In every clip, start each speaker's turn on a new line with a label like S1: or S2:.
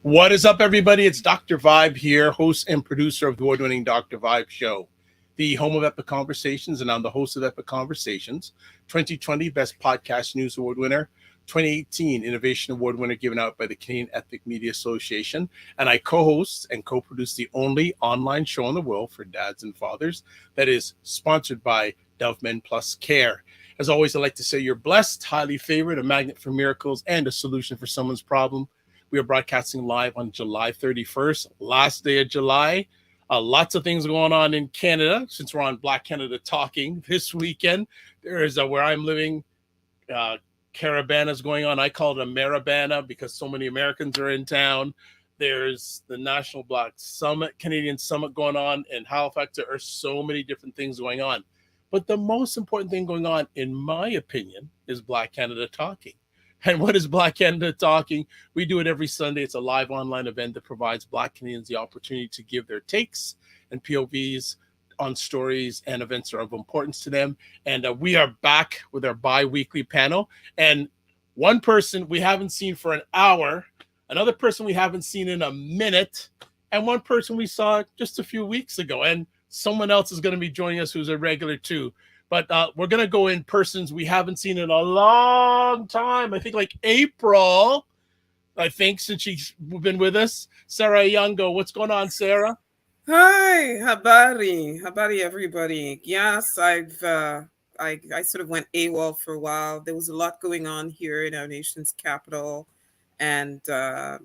S1: What is up, everybody? It's Dr. Vibe here, host and producer of the award-winning Dr. Vibe Show, the home of Epic Conversations, and I'm the host of Epic Conversations, 2020 Best Podcast News Award winner, 2018 Innovation Award winner given out by the Canadian Ethnic Media Association, and I co-host and co-produce the only online show in the world for dads and fathers that is sponsored by Dove Men Plus Care. As always, I'd like to say you're blessed, highly favored, a magnet for miracles, and a solution for someone's problem. We are broadcasting live on July 31st, last day of July. Lots of things going on in Canada since we're on Black Canada Talking this weekend. There is where I'm living, Caravana's going on. I call it a Marabana because so many Americans are in town. There's the National Black Summit, Canadian Summit going on in Halifax. There are so many different things going on. But the most important thing going on, in my opinion, is Black Canada Talking. And what is Black Canada Talking? We do it every Sunday. It's a live online event that provides Black Canadians the opportunity to give their takes and POVs on stories and events that are of importance to them. And we are back with our bi-weekly panel. And one person we haven't seen for an hour, another person we haven't seen in a minute, and one person we saw just a few weeks ago. And someone else is going to be joining us who's a regular too. But we're going to go in persons we haven't seen in a long time. I think like April, since she's been with us. Sarah Onyango, what's going on, Sarah?
S2: Hi, habari, everybody. Yes, I sort of went AWOL for a while. There was a lot going on here in our nation's capital. And a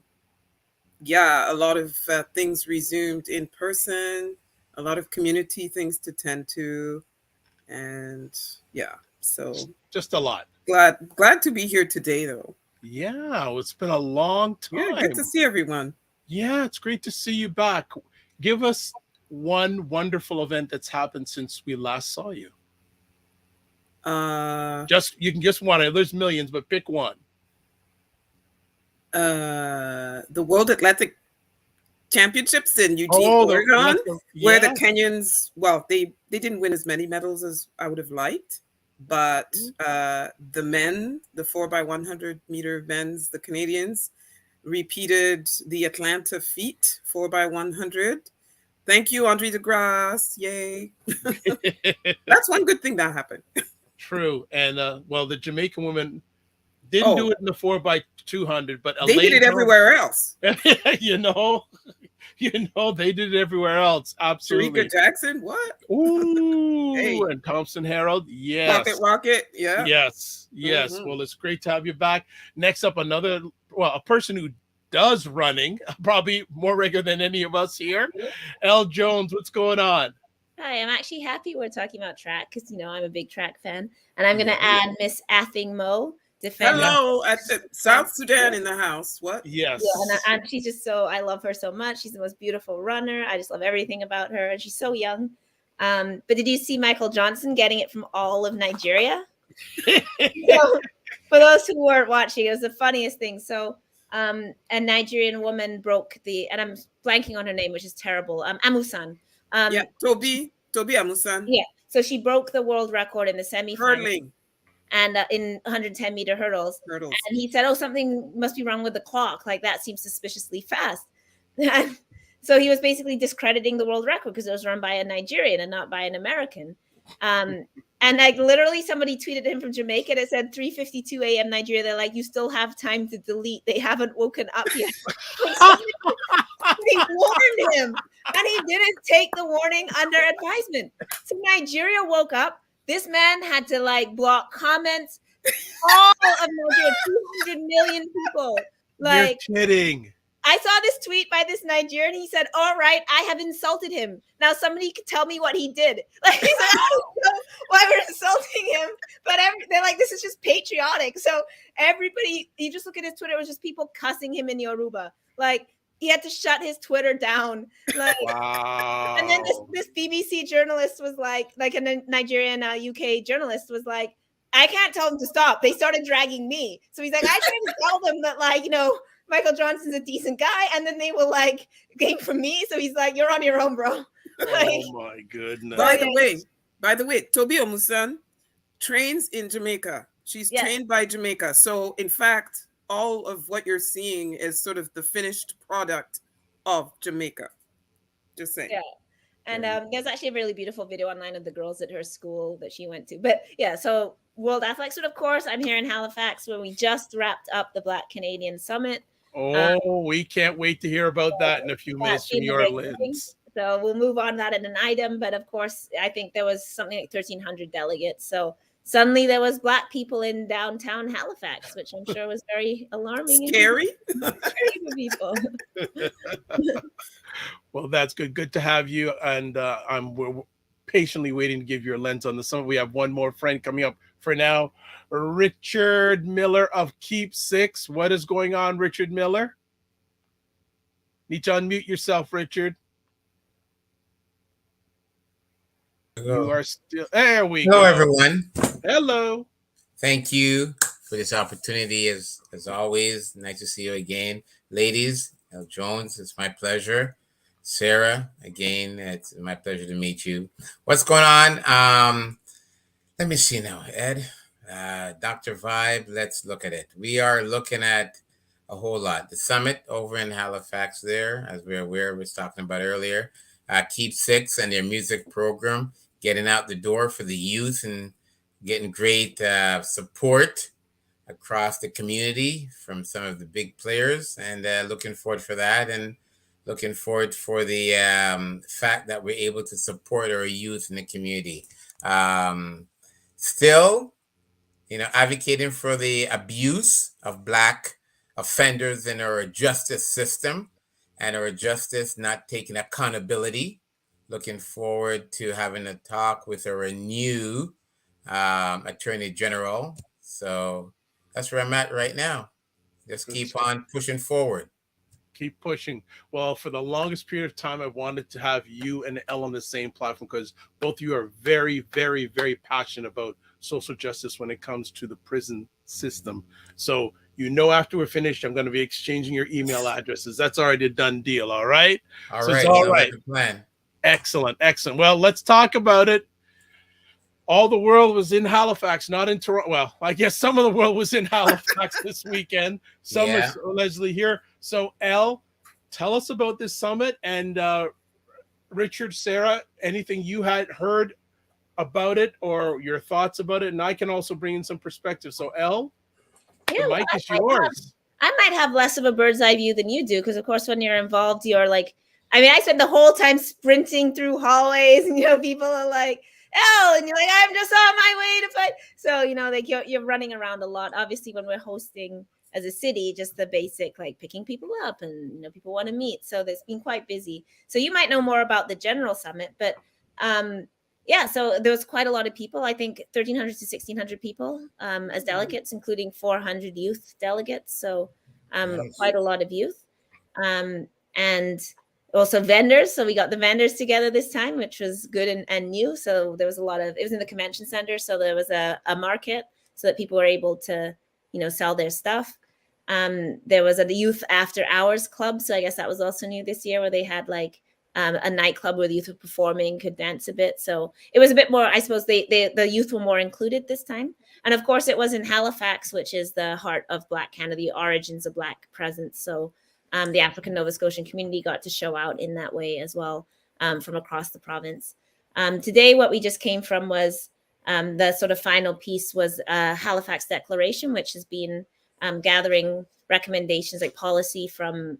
S2: lot of things resumed in person, a lot of community things to tend to. And so
S1: just a lot.
S2: Glad to be here today, though.
S1: Yeah, it's been a long time.
S2: Yeah, good to see everyone.
S1: Yeah, it's great to see you back. Give us one wonderful event that's happened since we last saw you. You can just one. There's millions, but pick one.
S2: The World Athletic Championships in Eugene, Oregon, where the Kenyans, they didn't win as many medals as I would have liked, but the men, the 4x100 meter men's, the Canadians, repeated the Atlanta feat 4x100. Thank you, Andre DeGrasse. Yay. That's one good thing that happened.
S1: True. And the Jamaican women didn't do it in the 4x200, but
S2: they did it everywhere else.
S1: They did it everywhere else. Absolutely.
S2: Sharika Jackson, what?
S1: Ooh, hey. And Thompson Harold, yes.
S2: Rocket, yeah.
S1: Yes. Mm-hmm. Well, it's great to have you back. Next up, a person who does running, probably more regular than any of us here. Elle Jones, what's going on?
S3: Hi, I'm actually happy we're talking about track because, I'm a big track fan. And I'm going to add Miss Athing Mo.
S2: Hello, at South Sudan in the house. What?
S1: Yes.
S3: Yeah, and she's just I love her so much. She's the most beautiful runner. I just love everything about her. And she's so young. But did you see Michael Johnson getting it from all of Nigeria? So, for those who weren't watching, it was the funniest thing. So a Nigerian woman broke and I'm blanking on her name, which is terrible. Amusan.
S2: Toby Amusan.
S3: Yeah. So she broke the world record in the semifinals.
S2: Hurdling.
S3: And in 110 meter hurdles. And he said, something must be wrong with the clock. Like, that seems suspiciously fast. So he was basically discrediting the world record because it was run by a Nigerian and not by an American. And literally somebody tweeted him from Jamaica that said 3:52 a.m. Nigeria. They're like, you still have time to delete. They haven't woken up yet. They warned him. And he didn't take the warning under advisement. So Nigeria woke up. This man had to block comments. All of Nigeria, 200 million people.
S1: You're kidding.
S3: I saw this tweet by this Nigerian. He said, all right, I have insulted him. Now somebody could tell me what he did. He said, I don't know why we're insulting him. But they're like, this is just patriotic. So everybody, you just look at his Twitter, it was just people cussing him in Yoruba. He had to shut his Twitter down.
S1: Wow.
S3: And then this BBC journalist was like a Nigerian UK journalist was like, I can't tell them to stop. They started dragging me. So he's like, I tried to tell them that Michael Johnson's a decent guy. And then they will came from me. So he's like, you're on your own, bro.
S1: Oh my goodness.
S2: By the way, Toby Amusan trains in Jamaica. She's trained by Jamaica. So in fact, all of what you're seeing is sort of the finished product of Jamaica. Just saying.
S3: Yeah. And there's actually a really beautiful video online of the girls at her school that she went to. But yeah, so World Athletics, of course, I'm here in Halifax where we just wrapped up the Black Canadian Summit.
S1: We can't wait to hear about that in a few minutes from your lens.
S3: So we'll move on that in an item. But of course, I think there was something like 1,300 delegates. So suddenly there was Black people in downtown Halifax, which I'm sure was very alarming.
S2: Scary.
S3: Scary for people.
S1: Well, that's good. Good to have you. And we're patiently waiting to give your lens on the summit. We have one more friend coming up for now. Richard Miller of Keep Six. What is going on, Richard Miller? Need to unmute yourself, Richard.
S4: Hello.
S1: You are still there.
S4: Hello, everyone.
S1: Hello.
S4: Thank you for this opportunity. As always, nice to see you again, ladies. El Jones, it's my pleasure. Sarah, again, it's my pleasure to meet you. What's going on? Let me see now, Ed. Dr. Vibe, let's look at it. We are looking at a whole lot. The summit over in Halifax there, as we're aware, was talking about earlier. Keep Six and their music program, getting out the door for the youth and getting great support across the community from some of the big players, and looking forward for that, and looking forward for the fact that we're able to support our youth in the community. Still, advocating for the abuse of Black offenders in our justice system and our justice not taking accountability. Looking forward to having a talk with our new Attorney General. So that's where I'm at right now. Just keep on pushing forward.
S1: Keep pushing. Well, for the longest period of time, I wanted to have you and Elle on the same platform because both of you are very, very, very passionate about social justice when it comes to the prison system. So, after we're finished, I'm going to be exchanging your email addresses. That's already a done deal. All right.
S4: All right. It's all right. Plan.
S1: Excellent. Excellent. Well, let's talk about it. All the world was in Halifax, not in Toronto. Well, I guess some of the world was in Halifax this weekend. Some was allegedly here. So, Elle, tell us about this summit. And Richard, Sarah, anything you had heard about it or your thoughts about it? And I can also bring in some perspective. So, Elle, the mic is yours.
S3: I might have less of a bird's eye view than you do because, of course, when you're involved, you're like, I spent the whole time sprinting through hallways and, people are like, Elle, and you're like, I'm just on my way to fight. So, you're running around a lot. Obviously, when we're hosting as a city, just the basic, like picking people up and, people want to meet. So it's been quite busy. So you might know more about the general summit, but so there was quite a lot of people. I think 1,300 to 1,600 people as delegates, including 400 youth delegates. So nice. Quite a lot of youth. And also vendors. So we got the vendors together this time, which was good and new. So there was it was in the convention center. So there was a market so that people were able to, sell their stuff. There was a youth after hours club. So I guess that was also new this year where they had like a nightclub where the youth were performing, could dance a bit. So it was a bit more, I suppose the youth were more included this time. And of course it was in Halifax, which is the heart of Black Canada, the origins of Black presence. So the African Nova Scotian community got to show out in that way as well from across the province. Today, what we just came from was the sort of final piece was Halifax Declaration, which has been gathering recommendations like policy from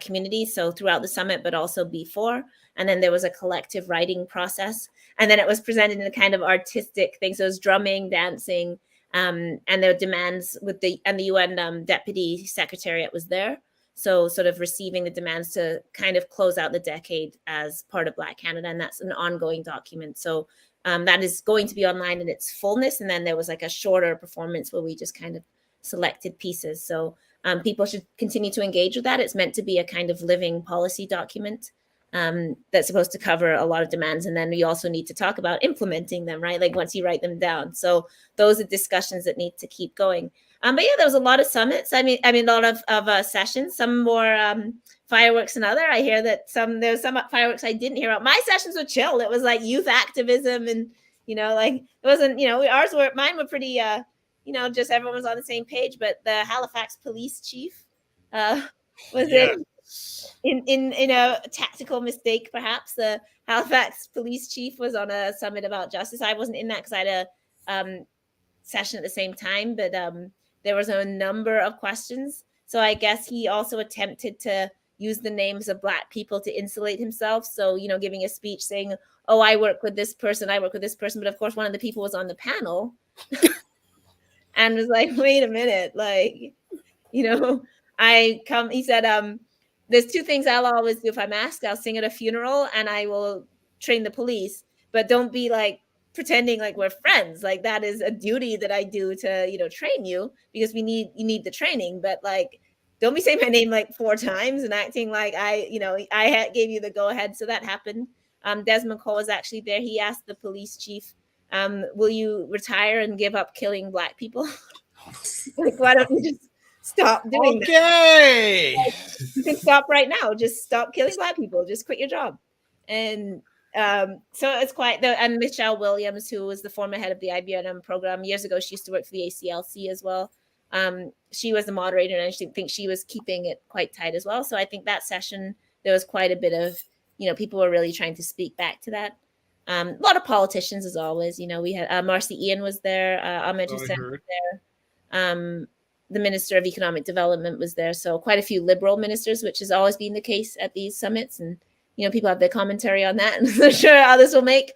S3: communities. So throughout the summit, but also before. And then there was a collective writing process. And then it was presented in a kind of artistic thing. So it was drumming, dancing, and there were demands the UN Deputy Secretariat was there. So sort of receiving the demands to kind of close out the decade as part of Black Canada. And that's an ongoing document. So that is going to be online in its fullness. And then there was like a shorter performance where we just kind of selected pieces. So people should continue to engage with that. It's meant to be a kind of living policy document that's supposed to cover a lot of demands. And then we also need to talk about implementing them, right? Like once you write them down. So those are discussions that need to keep going. But yeah, there was a lot of summits. I mean, a lot of sessions, some more fireworks than other. I hear that there was some fireworks I didn't hear about. My sessions were chill. It was like youth activism and, like it wasn't, mine were pretty just everyone was on the same page. But the Halifax police chief was in a tactical mistake, perhaps. The Halifax police chief was on a summit about justice. I wasn't in that because I had a session at the same time, but there was a number of questions. So I guess he also attempted to use the names of Black people to insulate himself. So, giving a speech saying, oh, I work with this person, I work with this person. But of course, one of the people was on the panel and was like, wait a minute, he said, there's two things I'll always do if I'm asked. I'll sing at a funeral and I will train the police, but don't be like pretending like we're friends. Like that is a duty that I do to, train you because you need the training. But like, don't be saying my name like 4 times and acting like I gave you the go ahead. So that happened. Desmond Cole was actually there. He asked the police chief, will you retire and give up killing Black people? Like, why don't you just stop doing that?
S1: Okay.
S3: Like, you can stop right now. Just stop killing Black people. Just quit your job. And so it's quite and Michelle Williams, who was the former head of the IBNM program years ago, she used to work for the ACLC as well. She was the moderator, and I think she was keeping it quite tight as well. So I think that session, there was quite a bit of, people were really trying to speak back to that. A lot of politicians, as always. We had Marcy Ian was there, Ahmed Hussein was there. The Minister of Economic Development was there. So quite a few liberal ministers, which has always been the case at these summits. And, people have their commentary on that, and I'm sure others will make,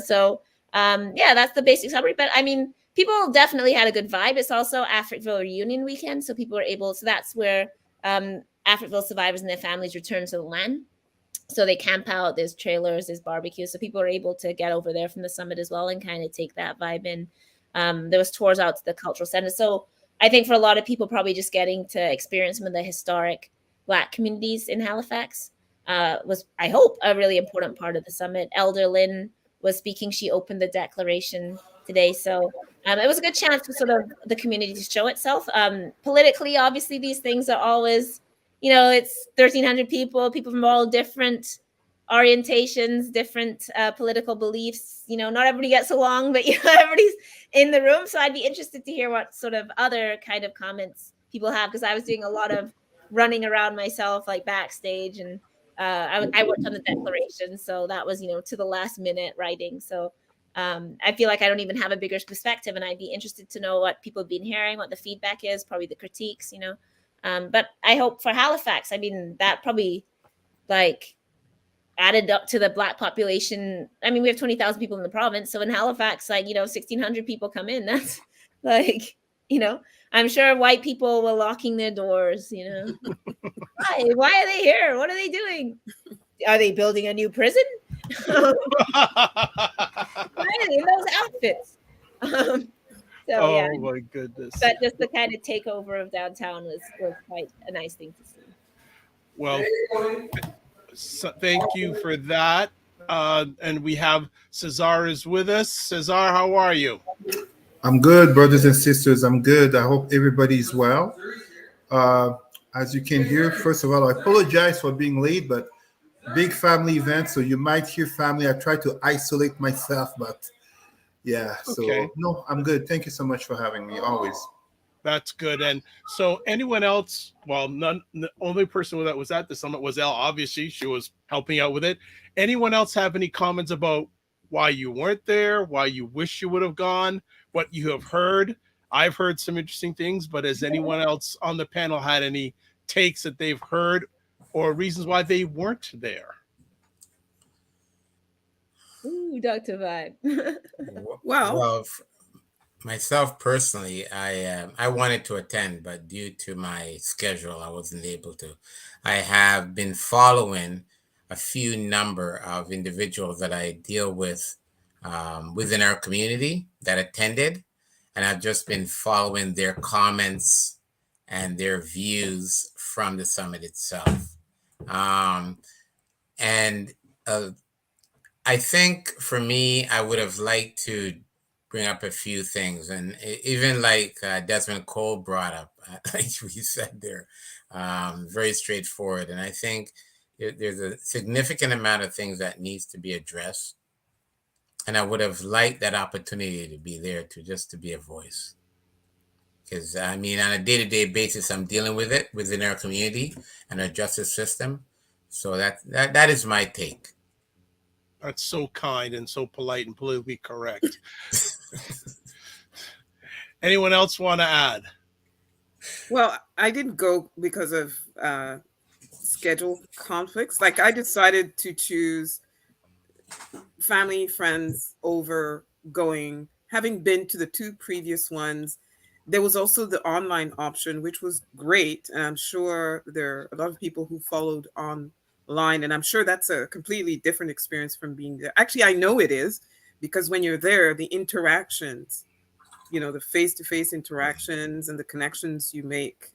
S3: so that's the basic summary. But I mean, people definitely had a good vibe. It's also Africville reunion weekend. So people were so that's where Africville survivors and their families return to the land. So they camp out, there's trailers, there's barbecue. So people are able to get over there from the summit as well and kind of take that vibe in. There was tours out to the cultural center. So I think for a lot of people, probably just getting to experience some of the historic Black communities in Halifax was, I hope, a really important part of the summit. Elder Lynn was speaking. She opened the declaration today. So it was a good chance for sort of the community to show itself. Politically, obviously, these things are always, it's 1,300 people from all different orientations, different political beliefs. Not everybody gets along, but everybody's in the room. So I'd be interested to hear what sort of other kind of comments people have, because I was doing a lot of running around myself, like backstage, and I worked on the declaration, so that was to the last minute writing. So I feel like I don't even have a bigger perspective, and I'd be interested to know what people have been hearing, what the feedback is, probably the critiques, but I hope for Halifax, I mean, that probably like added up to the Black population. I mean, we have 20,000 people in the province, so in Halifax, like 1,600 people come in. That's like, I'm sure white people were locking their doors. Why are they here? What are they doing? Are they building a new prison? Why are they in those outfits?
S1: My goodness.
S3: But just the kind of takeover of downtown was quite a nice thing to see.
S1: Well, so thank you for that. And we have Cesar is with us. Cesar, how are you?
S5: I'm good, brothers and sisters. I'm good. I hope everybody's well. As you can hear, first of all, I apologize for being late, but big family event, so you might hear family. I try to isolate myself, but yeah. So
S1: okay.
S5: No, I'm good. Thank you so much for having me. Always.
S1: That's good. And so anyone else, well, the only person that was at the summit was Elle. Obviously, she was helping out with it. Anyone else have any comments about why you weren't there, why you wish you would have gone, what you have heard? I've heard some interesting things, but has anyone else on the panel had any takes that they've heard or reasons why they weren't there?
S3: Ooh, Dr. Vibe.
S4: Well, myself personally, I wanted to attend, but due to my schedule, I wasn't able to. I have been following a few number of individuals that I deal with within our community that attended, and I've just been following their comments and their views from the summit itself. And I think for me, I would have liked to bring up a few things, and even like Desmond Cole brought up, like we said there, very straightforward. And I think there's a significant amount of things that needs to be addressed. And I would have liked that opportunity to be there to be a voice. because I mean, on a day-to-day basis, I'm dealing with it within our community and our justice system. So that is my take.
S1: That's so kind and so polite and politically correct. Anyone else want to add?
S2: Well, I didn't go because of schedule conflicts. Like, I decided to choose family, friends over going. Having been to the 2 previous ones, there was also the online option, which was great. And I'm sure there are a lot of people who followed online, and I'm sure that's a completely different experience from being there. Actually, I know it is, because when you're there, the interactions, the face-to-face interactions and the connections you make,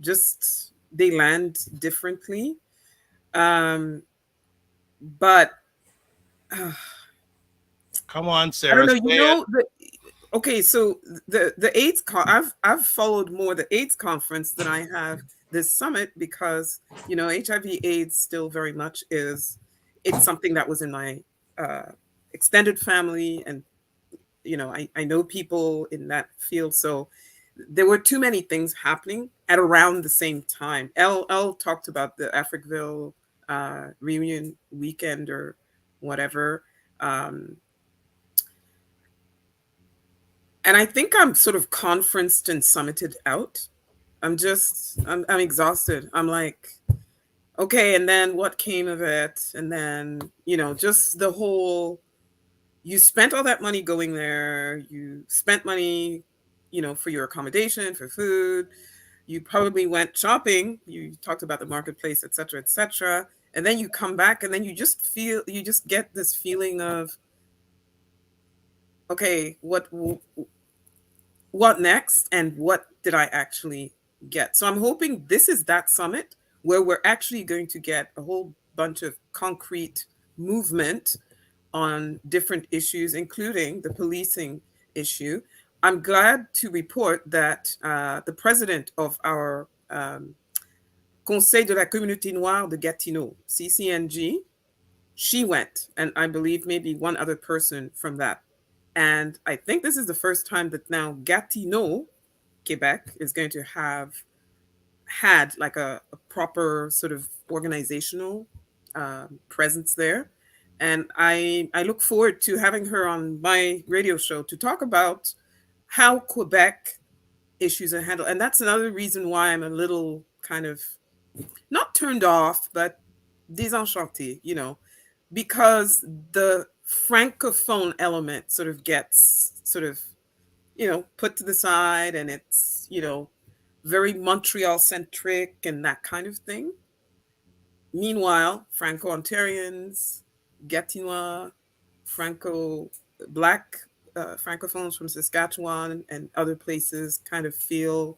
S2: just they land differently. But
S1: come on, Sarah.
S2: I don't know. Okay, so the AIDS I've followed more the AIDS conference than I have this summit, because HIV/AIDS still very much it's something that was in my extended family, and I know people in that field, so there were too many things happening at around the same time. Elle talked about the Africville reunion weekend or whatever. And I think I'm sort of conferenced and summited out. I'm exhausted. I'm like, okay, and then what came of it? And then, just the whole, you spent all that money going there. You spent money, for your accommodation, for food. You probably went shopping. You talked about the marketplace, et cetera, et cetera. And then you come back, and then you just get this feeling of, okay, what next, and what did I actually get? So I'm hoping this is that summit where we're actually going to get a whole bunch of concrete movement on different issues, including the policing issue. I'm glad to report that the president of our Conseil de la Communauté Noire de Gatineau, CCNG, she went, and I believe maybe one other person from that. And I think this is the first time that now Gatineau, Quebec, is going to have had like a proper sort of organizational presence there. And I look forward to having her on my radio show to talk about how Quebec issues are handled. And that's another reason why I'm a little kind of not turned off, but désenchanté, because the Francophone element sort of gets put to the side, and it's, very Montreal centric and that kind of thing. Meanwhile, Franco-Ontarians, Gatinois, Black Francophones from Saskatchewan and other places kind of feel,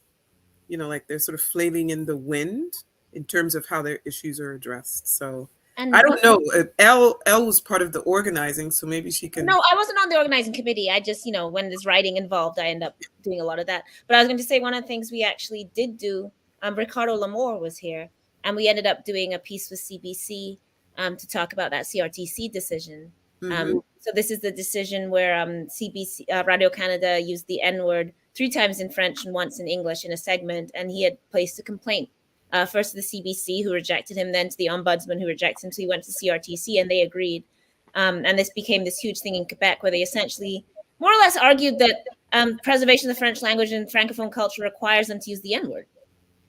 S2: like they're sort of flailing in the wind in terms of how their issues are addressed. So I don't know. Elle was part of the organizing, so maybe she can.
S3: No, I wasn't on the organizing committee. I just, when there's writing involved, I end up doing a lot of that. But I was going to say one of the things we actually did do, Ricardo Lamour was here, and we ended up doing a piece with CBC to talk about that CRTC decision.
S2: Mm-hmm.
S3: So this is the decision where CBC, Radio Canada used the N-word 3 times in French and once in English in a segment, and he had placed a complaint. First to the CBC, who rejected him, then to the Ombudsman, who rejected him. So he went to CRTC, and they agreed. And this became this huge thing in Quebec, where they essentially more or less argued that preservation of the French language and Francophone culture requires them to use the N-word.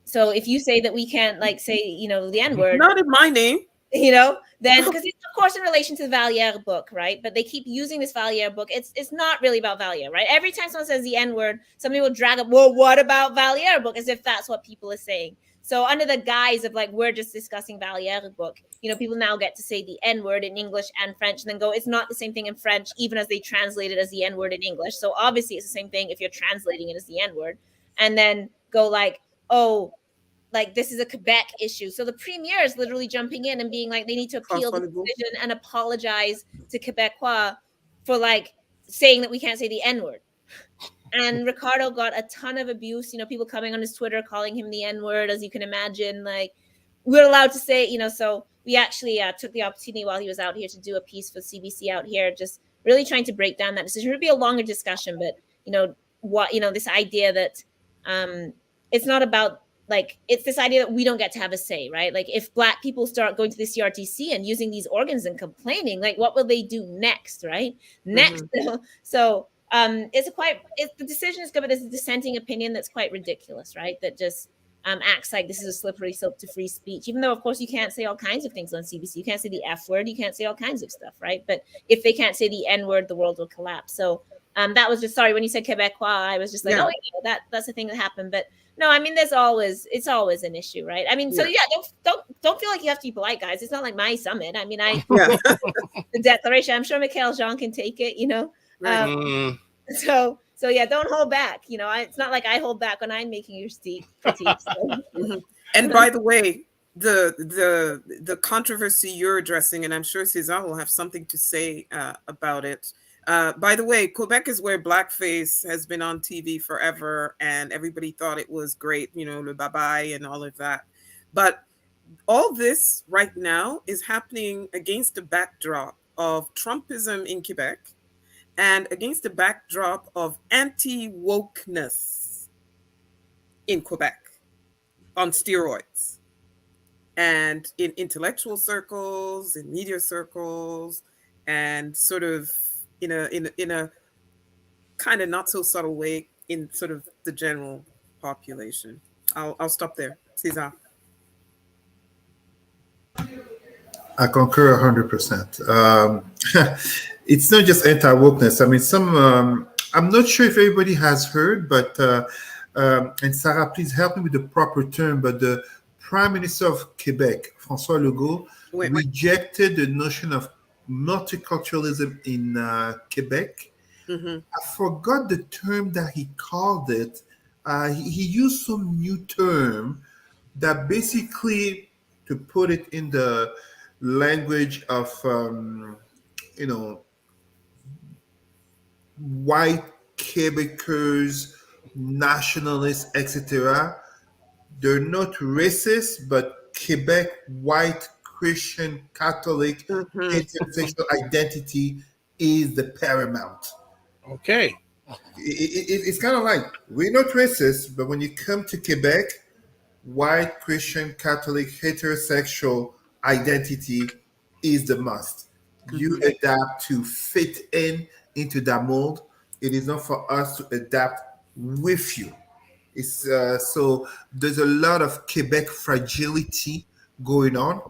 S3: So if you say that we can't, say, the N-word.
S2: Not in my name.
S3: Then, because it's of course in relation to the Valliere book, right? But they keep using this Valliere book. It's not really about Valliere, right? Every time someone says the N-word, somebody will drag up, well, what about Valliere book? As if that's what people are saying. So under the guise of we're just discussing Valliere book, people now get to say the N-word in English and French, and then go, it's not the same thing in French, even as they translate it as the N-word in English. So obviously it's the same thing if you're translating it as the N-word, and then go this is a Quebec issue. So the premier is literally jumping in and being like, they need to appeal the decision and apologize to Quebecois for saying that we can't say the N-word. And Ricardo got a ton of abuse, people coming on his Twitter, calling him the N-word, as you can imagine. We're allowed to say, so we actually took the opportunity while he was out here to do a piece for CBC out here, just really trying to break down that decision. It would be a longer discussion, but, this idea that it's not about like, it's this idea that we don't get to have a say, right? Like if Black people start going to the CRTC and using these organs and complaining, like what will they do next, right? Next. So the decision is good, but there's a dissenting opinion that's quite ridiculous, right? That just acts like this is a slippery slope to free speech, even though of course you can't say all kinds of things on CBC. You can't say the F word, you can't say all kinds of stuff, right? But if they can't say the N word, the world will collapse. So that was just, sorry, when you said Quebecois, I was just like, oh yeah, that's the thing that happened. But no, I mean, it's always an issue, right? I mean, so yeah, don't feel like you have to be polite, guys. It's not like my summit. I mean, the declaration, I'm sure Michael Jean can take it, you know. Right. So yeah, don't hold back. You know, it's not like I hold back when I'm making your critique. So.
S2: And by the way, the controversy you're addressing, and I'm sure Cesar will have something to say about it. By the way, Quebec is where blackface has been on TV forever, and everybody thought it was great, you know, le bye-bye and all of that. But all this right now is happening against the backdrop of Trumpism in Quebec and against the backdrop of anti-wokeness in Quebec on steroids. And in intellectual circles, in media circles, and sort of in a kind of not so subtle way in sort of the general population. I'll stop there. Cesar.
S5: I concur 100%. It's not just anti-wokeness. I mean, I'm not sure if everybody has heard, but and Sarah, please help me with the proper term, but the Prime Minister of Quebec, François Legault, rejected the notion of multiculturalism in Quebec. I forgot the term that he called it. He used some new term that basically, to put it in the language of, white Quebecers, nationalists, etc., they're not racist, but Quebec white Christian Catholic intersectional identity is the paramount.
S1: Okay.
S5: It's kind of like, we're not racist, but when you come to Quebec, white Christian Catholic heterosexual identity is the must. You adapt to fit into that mold. It is not for us to adapt with you. It's so there's a lot of Quebec fragility going on.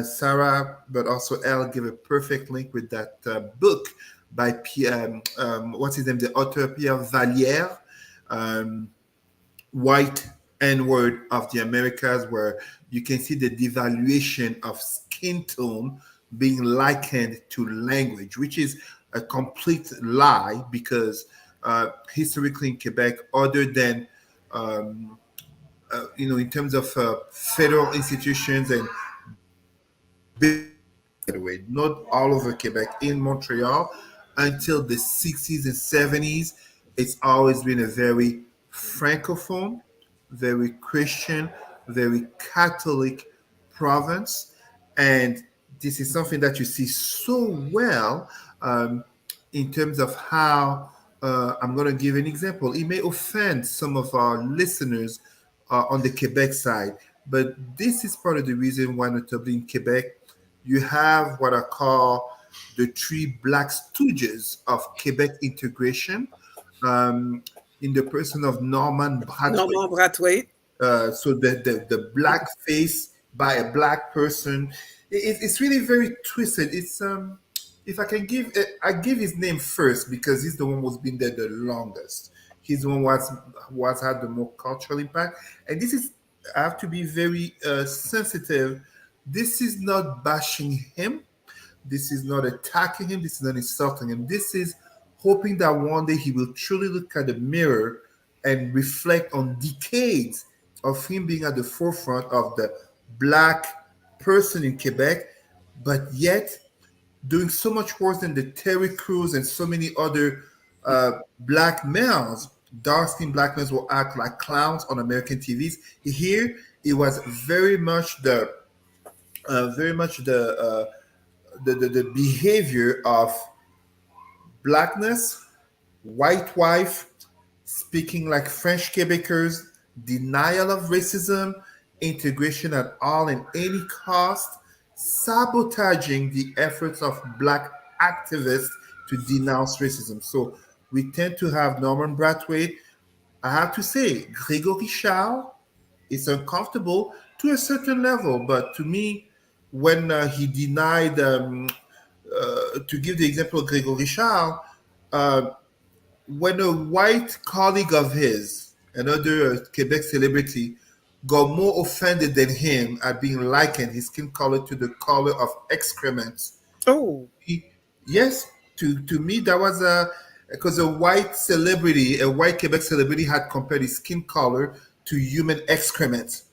S5: Sarah, but also Elle, give a perfect link with that book by what's his name, the author Pierre Valliere, White N-word of the Americas, where you can see the devaluation of skin tone being likened to language, which is a complete lie, because historically in Quebec, other than in terms of federal institutions and, by the way, not all over Quebec, in Montreal, until the 60s and 70s, it's always been a very francophone, very Christian, very Catholic province. And this is something that you see so well in terms of how, I'm going to give an example. It may offend some of our listeners on the Quebec side, but this is part of the reason why, notably in Quebec, you have what I call the three Black Stooges of Quebec integration, in the person of Norman Brathwaite. So the black face by a Black person, it's really very twisted. It's if I can give, I give his name first because he's the one who's been there the longest. He's the one who has had the more cultural impact. And this is, I have to be very sensitive. This is not bashing him. This is not attacking him. This is not insulting him. This is hoping that one day he will truly look at the mirror and reflect on decades of him being at the forefront of the Black person in Quebec, but yet doing so much worse than the Terry Crews and so many other Black males. Dark-skinned Black males will act like clowns on American TVs. Here, it was very much the behavior of Blackness, white wife, speaking like French Quebecers, denial of racism, integration at all and any cost, sabotaging the efforts of Black activists to denounce racism. So we tend to have Norman Brathwaite. I have to say, Grégory Charles is uncomfortable to a certain level, but to me, when he denied, to give the example of Grégory Charles, uh, when a white colleague of his, another Quebec celebrity, got more offended than him at being likened his skin color to the color of excrement.
S2: Oh,
S5: Yes, to me that was a because a white celebrity, a white Quebec celebrity, had compared his skin color to human excrement.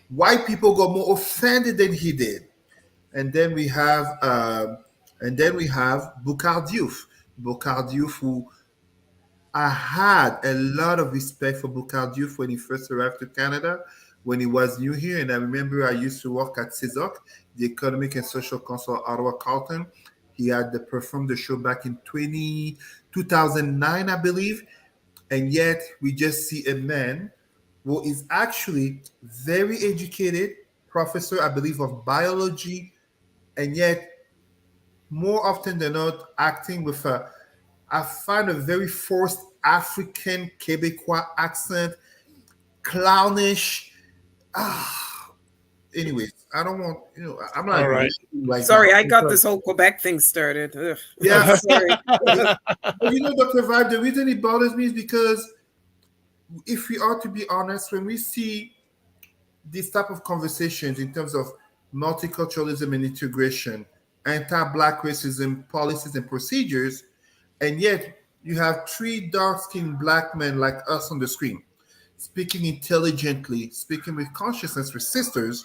S5: White people got more offended than he did, and then we have Boucard Diouf. Boucard Diouf, who I had a lot of respect for Boucard Diouf when he first arrived to Canada, when he was new here. And I remember I used to work at Cesar, the Economic and Social Council of Ottawa Carleton. He had performed the show back in 2009, I believe. And yet we just see a man who is actually very educated, professor, I believe, of biology, and yet more often than not acting with I find a very forced African Quebecois accent, clownish. Anyways, I don't want, I'm not
S1: All right.
S5: right
S2: sorry,
S5: now.
S2: I got this whole Quebec thing started. Ugh.
S5: Yeah.
S2: Sorry.
S5: But Dr. Vibe, the reason it bothers me is because if we are to be honest, when we see these type of conversations in terms of multiculturalism and integration, anti-Black racism policies and procedures, and yet you have three dark-skinned Black men like us on the screen, speaking intelligently, speaking with consciousness for sisters,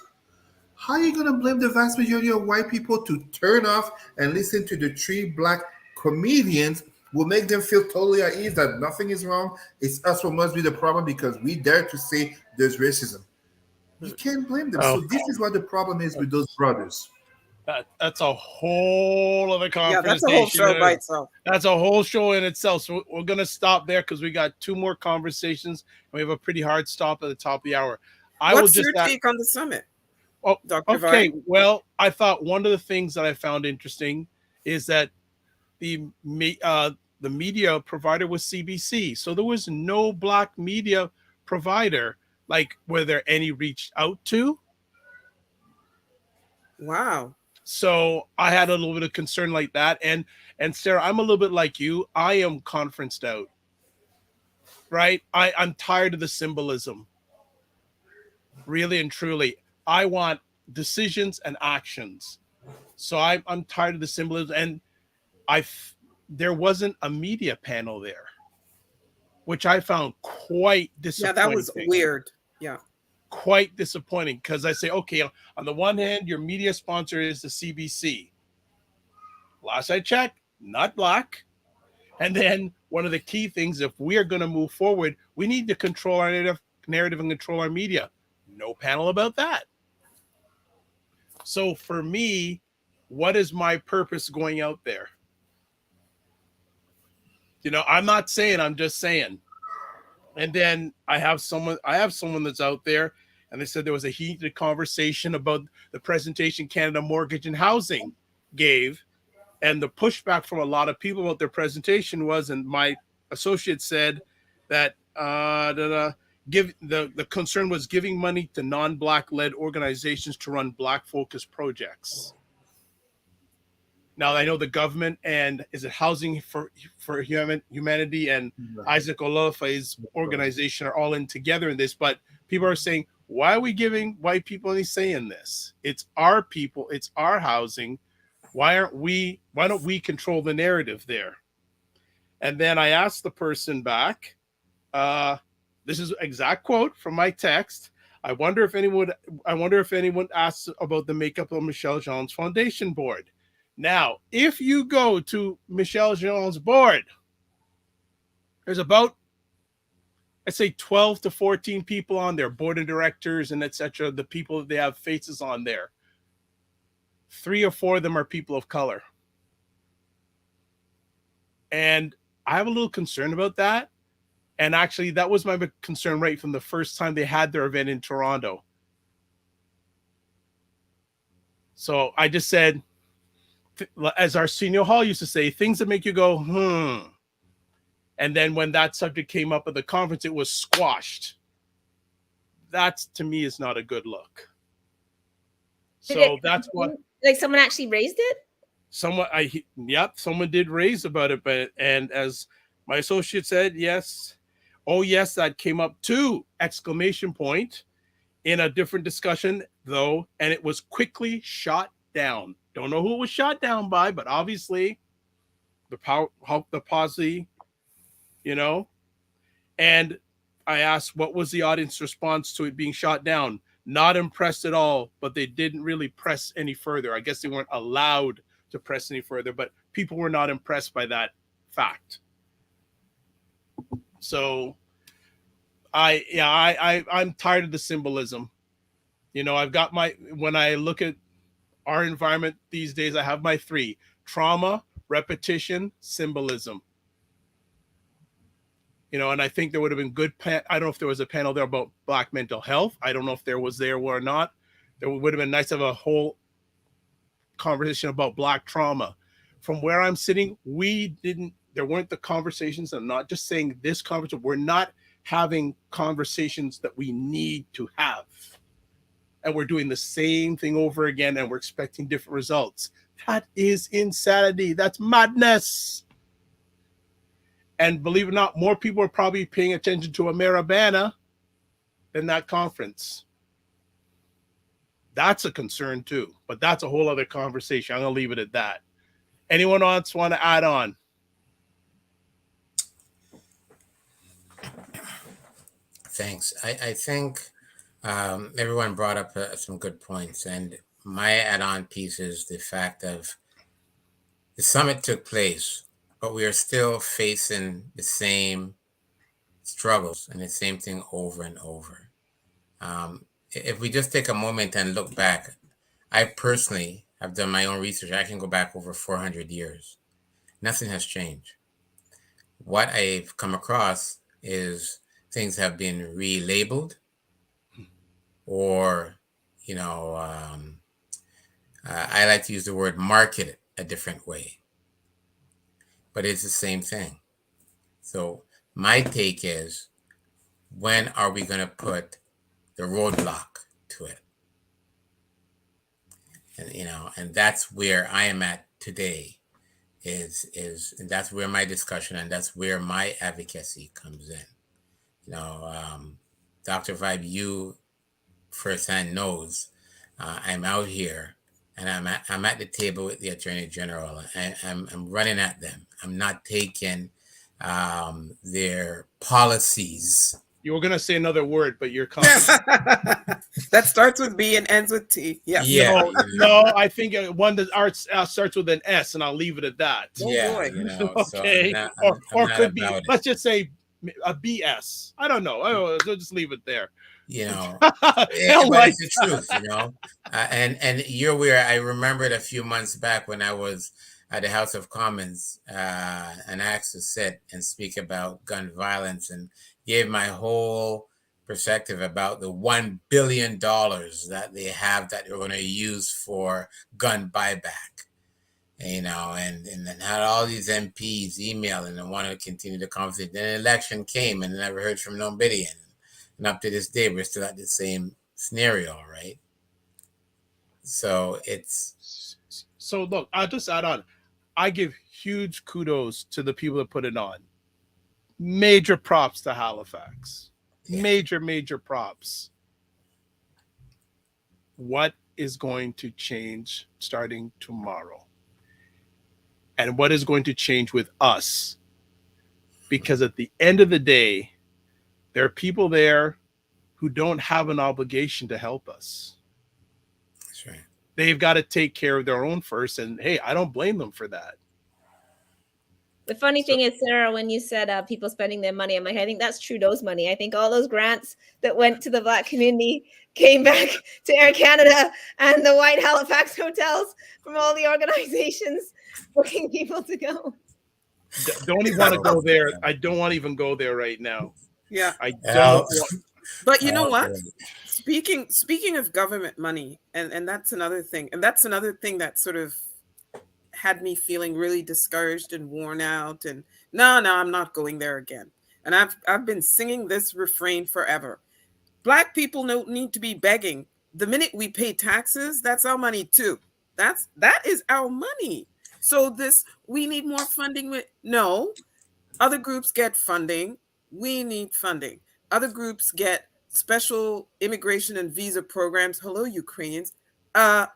S5: how are you going to blame the vast majority of white people to turn off and listen to the three Black comedians will make them feel totally at ease that nothing is wrong? It's us who must be the problem because we dare to say there's racism. You can't blame them.
S1: Oh.
S5: So this is what the problem is with those brothers.
S1: That's a whole other conversation.
S2: Yeah, that's a whole show by itself.
S1: That's a whole show in itself. So we're going to stop there because we got two more conversations. And we have a pretty hard stop at the top of the hour.
S2: What's your take on the summit?
S1: Oh,
S2: Dr.
S1: okay.
S2: Vibe?
S1: Well, I thought one of the things that I found interesting is that the media provider was CBC. So there was no Black media provider. Like, were there any reached out to?
S2: Wow.
S1: So I had a little bit of concern like that. And Sarah, I'm a little bit like you. I am conferenced out, right? I'm tired of the symbolism. Really and truly. I want decisions and actions. So I'm tired of the symbolism. And there wasn't a media panel there, which I found quite disappointing.
S2: Yeah, that was weird. Yeah.
S1: Quite disappointing because I say, okay, on the one hand, your media sponsor is the CBC. Last I checked, not Black. And then one of the key things, if we are going to move forward, we need to control our narrative and control our media. No panel about that. So for me, what is my purpose going out there? I'm not saying, I'm just saying. And then I have someone that's out there, and they said there was a heated conversation about the presentation Canada Mortgage and Housing gave, and the pushback from a lot of people about their presentation was, and my associate said that the concern was giving money to non-Black led organizations to run Black focused projects. Now I know the government and is it Housing for Humanity and Isaac Olafe's organization are all in together in this, but people are saying, why are we giving white people any say in this? It's our people, it's our housing. Why don't we control the narrative there? And then I asked the person back, this is exact quote from my text. I wonder if anyone asks about the makeup of Michel Jean's foundation board. Now, if you go to Michel Jean's board, there's about, I'd say 12 to 14 people on there, board of directors and etc. The people that they have faces on there. 3 or 4 of them are people of color. And I have a little concern about that. And actually, that was my concern right from the first time they had their event in Toronto. So I just said, as Arsenio Hall used to say, things that make you go, And then when that subject came up at the conference, it was squashed. That, to me, is not a good look. So that's what...
S3: Like someone actually raised it?
S1: Someone did raise about it. And as my associate said, yes. Oh, yes, that came up too, ! In a different discussion, though, and it was quickly shot down. Don't know who it was shot down by, but obviously the posse, And I asked, what was the audience response to it being shot down? Not impressed at all, but they didn't really press any further. I guess they weren't allowed to press any further, but people were not impressed by that fact. So I'm tired of the symbolism. I've got when I look at our environment these days, I have my 3: trauma, repetition, symbolism. And I think there would have been good. I don't know if there was a panel there about Black mental health. I don't know if there was there or not. There would have been nice to have a whole conversation about Black trauma. From where I'm sitting, there weren't the conversations. I'm not just saying this conversation. We're not having conversations that we need to have. And we're doing the same thing over again, and we're expecting different results. That is insanity. That's madness. And believe it or not, more people are probably paying attention to Ameribana than that conference. That's a concern too, but that's a whole other conversation. I'm going to leave it at that. Anyone else want to add on?
S4: Thanks. I think everyone brought up some good points, and my add-on piece is the fact of the summit took place, but we are still facing the same struggles and the same thing over and over. If we just take a moment and look back, I personally have done my own research. I can go back over 400 years. Nothing has changed. What I've come across is things have been relabeled, or, I like to use the word marketed a different way, but it's the same thing. So my take is, when are we going to put the roadblock to it? And, and that's where I am at today and that's where my discussion and that's where my advocacy comes in. Dr. Vibe, you firsthand knows I'm out here and I'm at the table with the Attorney General. I'm running at them. I'm not taking their policies.
S1: You were going to say another word, but you're coming.
S2: That starts with B and ends with T. Yes.
S4: Yeah.
S1: No, I think one that starts with an S, and I'll leave it at that.
S4: Yeah.
S1: Okay.
S4: So
S1: or could be, let's just say a BS. I don't know. I'll just leave it there.
S4: But it's the truth, and you're aware, I remembered a few months back when I was at the House of Commons and asked to sit and speak about gun violence and gave my whole perspective about the $1 billion that they have that they're going to use for gun buyback, and then had all these MPs emailing and wanted to continue the conversation. Then an election came and never heard from nobody. And up to this day, we're still at the same scenario, right? So
S1: look, I'll just add on. I give huge kudos to the people that put it on. Major props to Halifax. Yeah. Major props. What is going to change starting tomorrow? And what is going to change with us? Because at the end of the day, there are people there who don't have an obligation to help us.
S4: That's right.
S1: They've got to take care of their own first. And hey, I don't blame them for that.
S3: The funny thing is, Sarah, when you said people spending their money, I'm like, I think that's Trudeau's money. I think all those grants that went to the Black community came back to Air Canada and the White Halifax hotels from all the organizations booking people to go.
S1: Don't even want to go there. I don't want to even go there right now.
S2: Yeah.
S1: I don't want.
S2: But you know what? Speaking of government money, and that's another thing. And that's another thing that sort of had me feeling really discouraged and worn out. And no, I'm not going there again. And I've been singing this refrain forever. Black people don't need to be begging. The minute we pay taxes, that's our money too. That is our money. So we need more funding. No, other groups get funding. We need funding. Other groups get special immigration and visa programs. Hello, Ukrainians.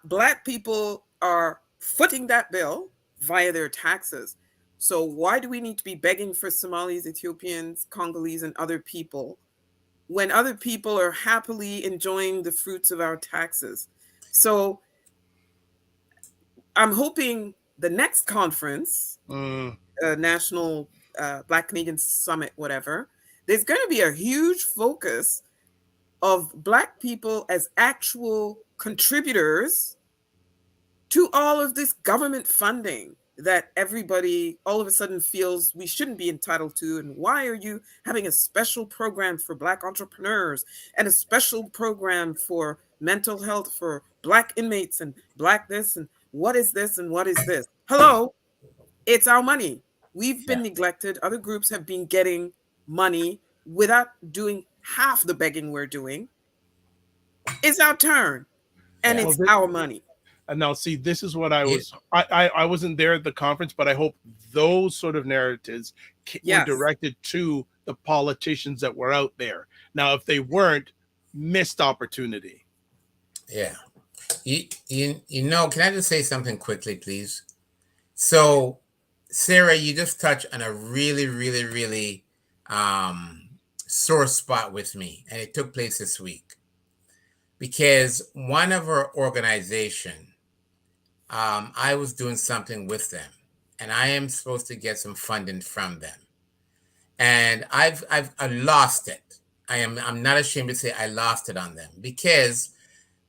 S2: Black people are footing that bill via their taxes. So why do we need to be begging for Somalis, Ethiopians, Congolese, and other people when other people are happily enjoying the fruits of our taxes? So I'm hoping the next conference, National Black Canadian Summit, whatever, there's going to be a huge focus of Black people as actual contributors to all of this government funding that everybody all of a sudden feels we shouldn't be entitled to. And why are you having a special program for Black entrepreneurs and a special program for mental health for Black inmates and Black this and what is this and what is this? Hello, it's our money. We've been neglected. Other groups have been getting money without doing half the begging we're doing. It's our turn, and it's our money.
S1: And now, see, this is what I was. I wasn't there at the conference, but I hope those sort of narratives were directed to the politicians that were out there. Now, if they weren't, missed opportunity.
S4: Yeah, you know. Can I just say something quickly, please? So, Sarah, you just touched on a really, really, really sore spot with me, and it took place this week because one of our organization. I was doing something with them, and I am supposed to get some funding from them, and I lost it. I'm not ashamed to say I lost it on them because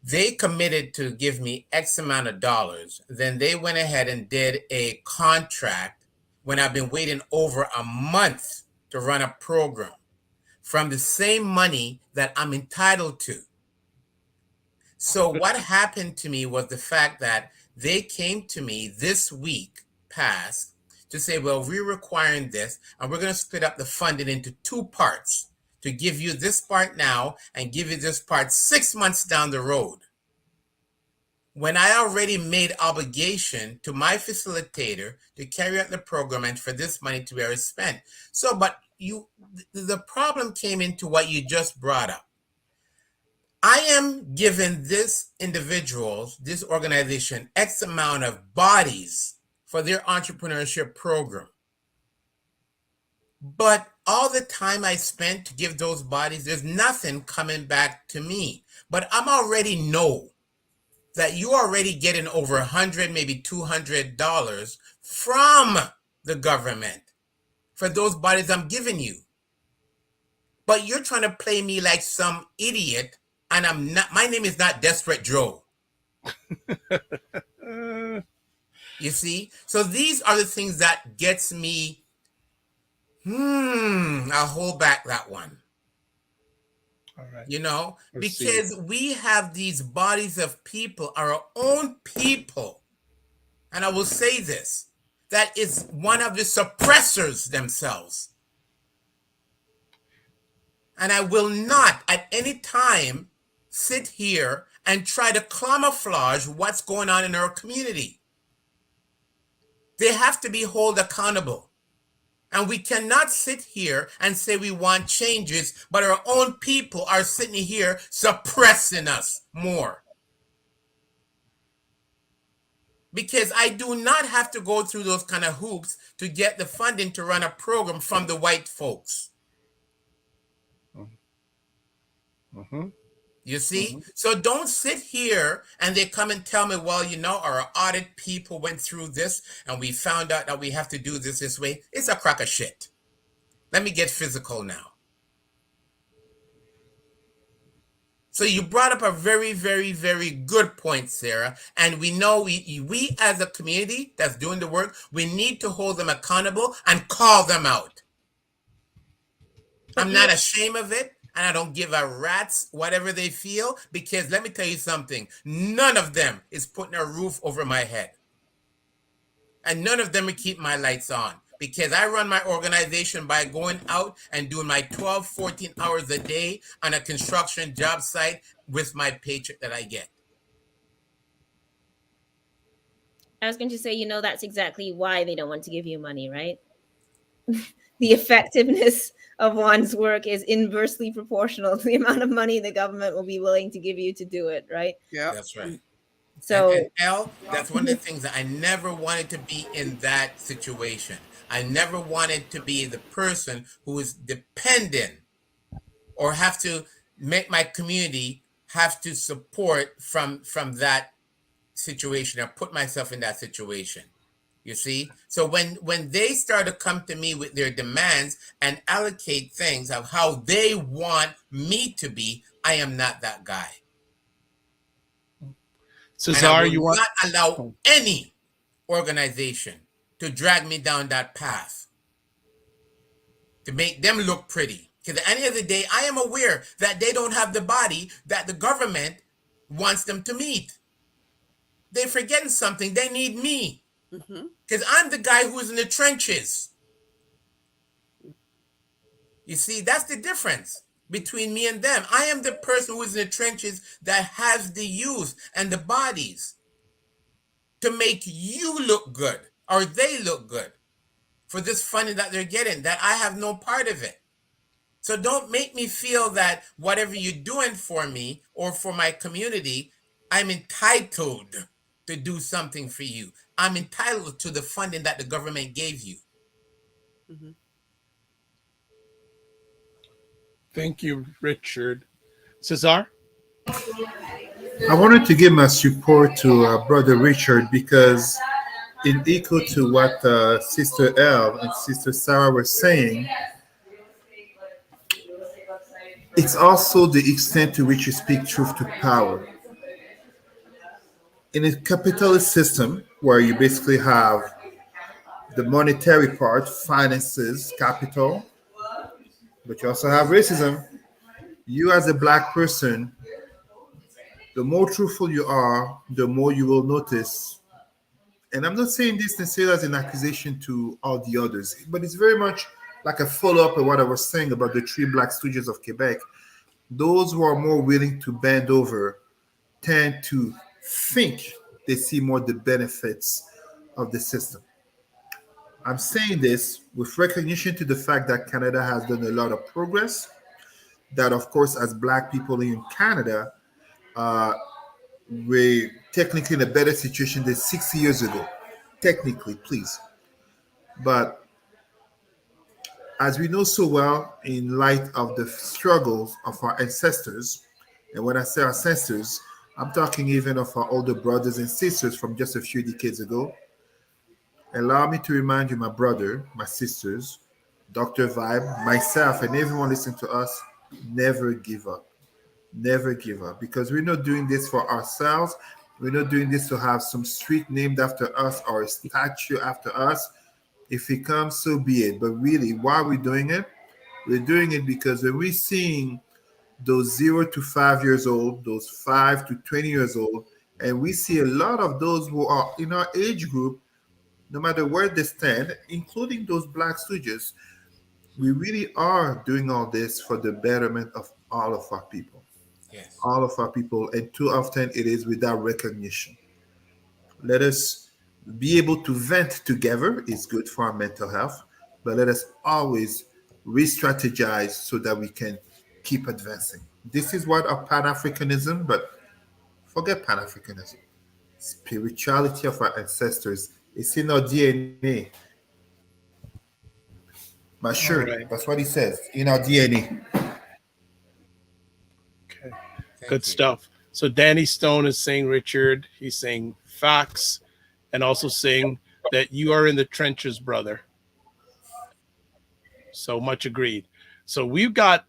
S4: they committed to give me X amount of dollars. Then they went ahead and did a contract when I've been waiting over a month to run a program from the same money that I'm entitled to. So what happened to me was the fact that they came to me this week past to say, well, we're requiring this, and we're going to split up the funding into two parts to give you this part now and give you this part 6 months down the road. When I already made obligation to my facilitator to carry out the program and for this money to be spent. So, but the problem came into what you just brought up. I am giving this individuals, this organization, X amount of bodies for their entrepreneurship program. But all the time I spent to give those bodies, there's nothing coming back to me. But I'm already know that you're already getting over $100, maybe $200 from the government for those bodies I'm giving you. But you're trying to play me like some idiot. And I'm not, my name is not Desperate Joe. You see? So these are the things that gets me, I'll hold back that one.
S1: All right.
S4: You know, because we have these bodies of people, our own people. And I will say this, that is one of the suppressors themselves. And I will not at any time sit here and try to camouflage what's going on in our community. They have to be held accountable. And we cannot sit here and say we want changes, but our own people are sitting here suppressing us more. Because I do not have to go through those kind of hoops to get the funding to run a program from the white folks.
S1: Mm-hmm.
S4: You see? So don't sit here and they come and tell me, well, you know, our audit people went through this and we found out that we have to do this way. It's a crock of shit. Let me get physical now. So you brought up a very, very, very good point, Sarah. And we know we as a community that's doing the work, we need to hold them accountable and call them out. I'm not ashamed of it, and I don't give a rat's whatever they feel, because let me tell you something. None of them is putting a roof over my head. And none of them will keep my lights on, because I run my organization by going out and doing my 12, 14 hours a day on a construction job site with my paycheck that I get.
S3: I was going to say, that's exactly why they don't want to give you money, right? The effectiveness of one's work is inversely proportional to the amount of money the government will be willing to give you to do it, right?
S2: Yeah,
S4: that's right.
S3: So,
S4: and L, that's one of the things that I never wanted to be in that situation. I never wanted to be the person who is dependent or have to make my community have to support from that situation or put myself in that situation. You see? So when they start to come to me with their demands and allocate things of how they want me to be, I am not that guy.
S1: Cesar,
S4: you want not allow any organization to drag me down that path to make them look pretty. Because at the end of the day, I am aware that they don't have the body that the government wants them to meet. They're forgetting something. They need me. Because I'm the guy who's in the trenches. You see, that's the difference between me and them. I am the person who is in the trenches that has the youth and the bodies to make you look good, or they look good, for this funding that they're getting, that I have no part of it. So don't make me feel that whatever you're doing for me or for my community, I'm entitled to do something for you. I'm entitled to the funding that the government gave you.
S1: Thank you, Richard. Cesar?
S5: I wanted to give my support to Brother Richard, because in echo to what Sister Elle and Sister Sarah were saying, it's also the extent to which you speak truth to power. In a capitalist system where you basically have the monetary part, finances, capital, but you also have racism, you as a black person, the more truthful you are, the more you will notice. And I'm not saying this necessarily as an accusation to all the others, but it's very much like a follow-up of what I was saying about the three Black Stooges of Quebec. Those who are more willing to bend over tend to think they see more the benefits of the system. I'm saying this with recognition to the fact that Canada has done a lot of progress, that of course as Black people in Canada, we're technically in a better situation than 60 years ago. Technically, please. But as we know so well, in light of the struggles of our ancestors, and when I say ancestors, I'm talking even of our older brothers and sisters from just a few decades ago. Allow me to remind you, my brother, my sisters, Dr. Vibe, myself, and everyone listening to us, never give up. Never give up, because we're not doing this for ourselves. We're not doing this to have some street named after us or a statue after us. If it comes, so be it. But really, why are we doing it? We're doing it because when we're seeing those 0 to 5 years old, those 5 to 20 years old, and we see a lot of those who are in our age group, no matter where they stand, including those Black Stooges, we really are doing all this for the betterment of all of our people.
S4: Yes.
S5: All of our people, and too often it is without recognition. Let us be able to vent together. It's good for our mental health, but let us always re-strategize so that we can keep advancing. This is what our Pan-Africanism, but forget Pan-Africanism. Spirituality of our ancestors is in our DNA. My shirt,
S1: right.
S5: that's what he says, in our DNA.
S1: Okay.
S4: Thank
S1: Good
S4: you.
S1: stuff. So Danny Stone is saying, Richard, he's saying facts, and also saying that you are in the trenches, brother. So much agreed. So we've got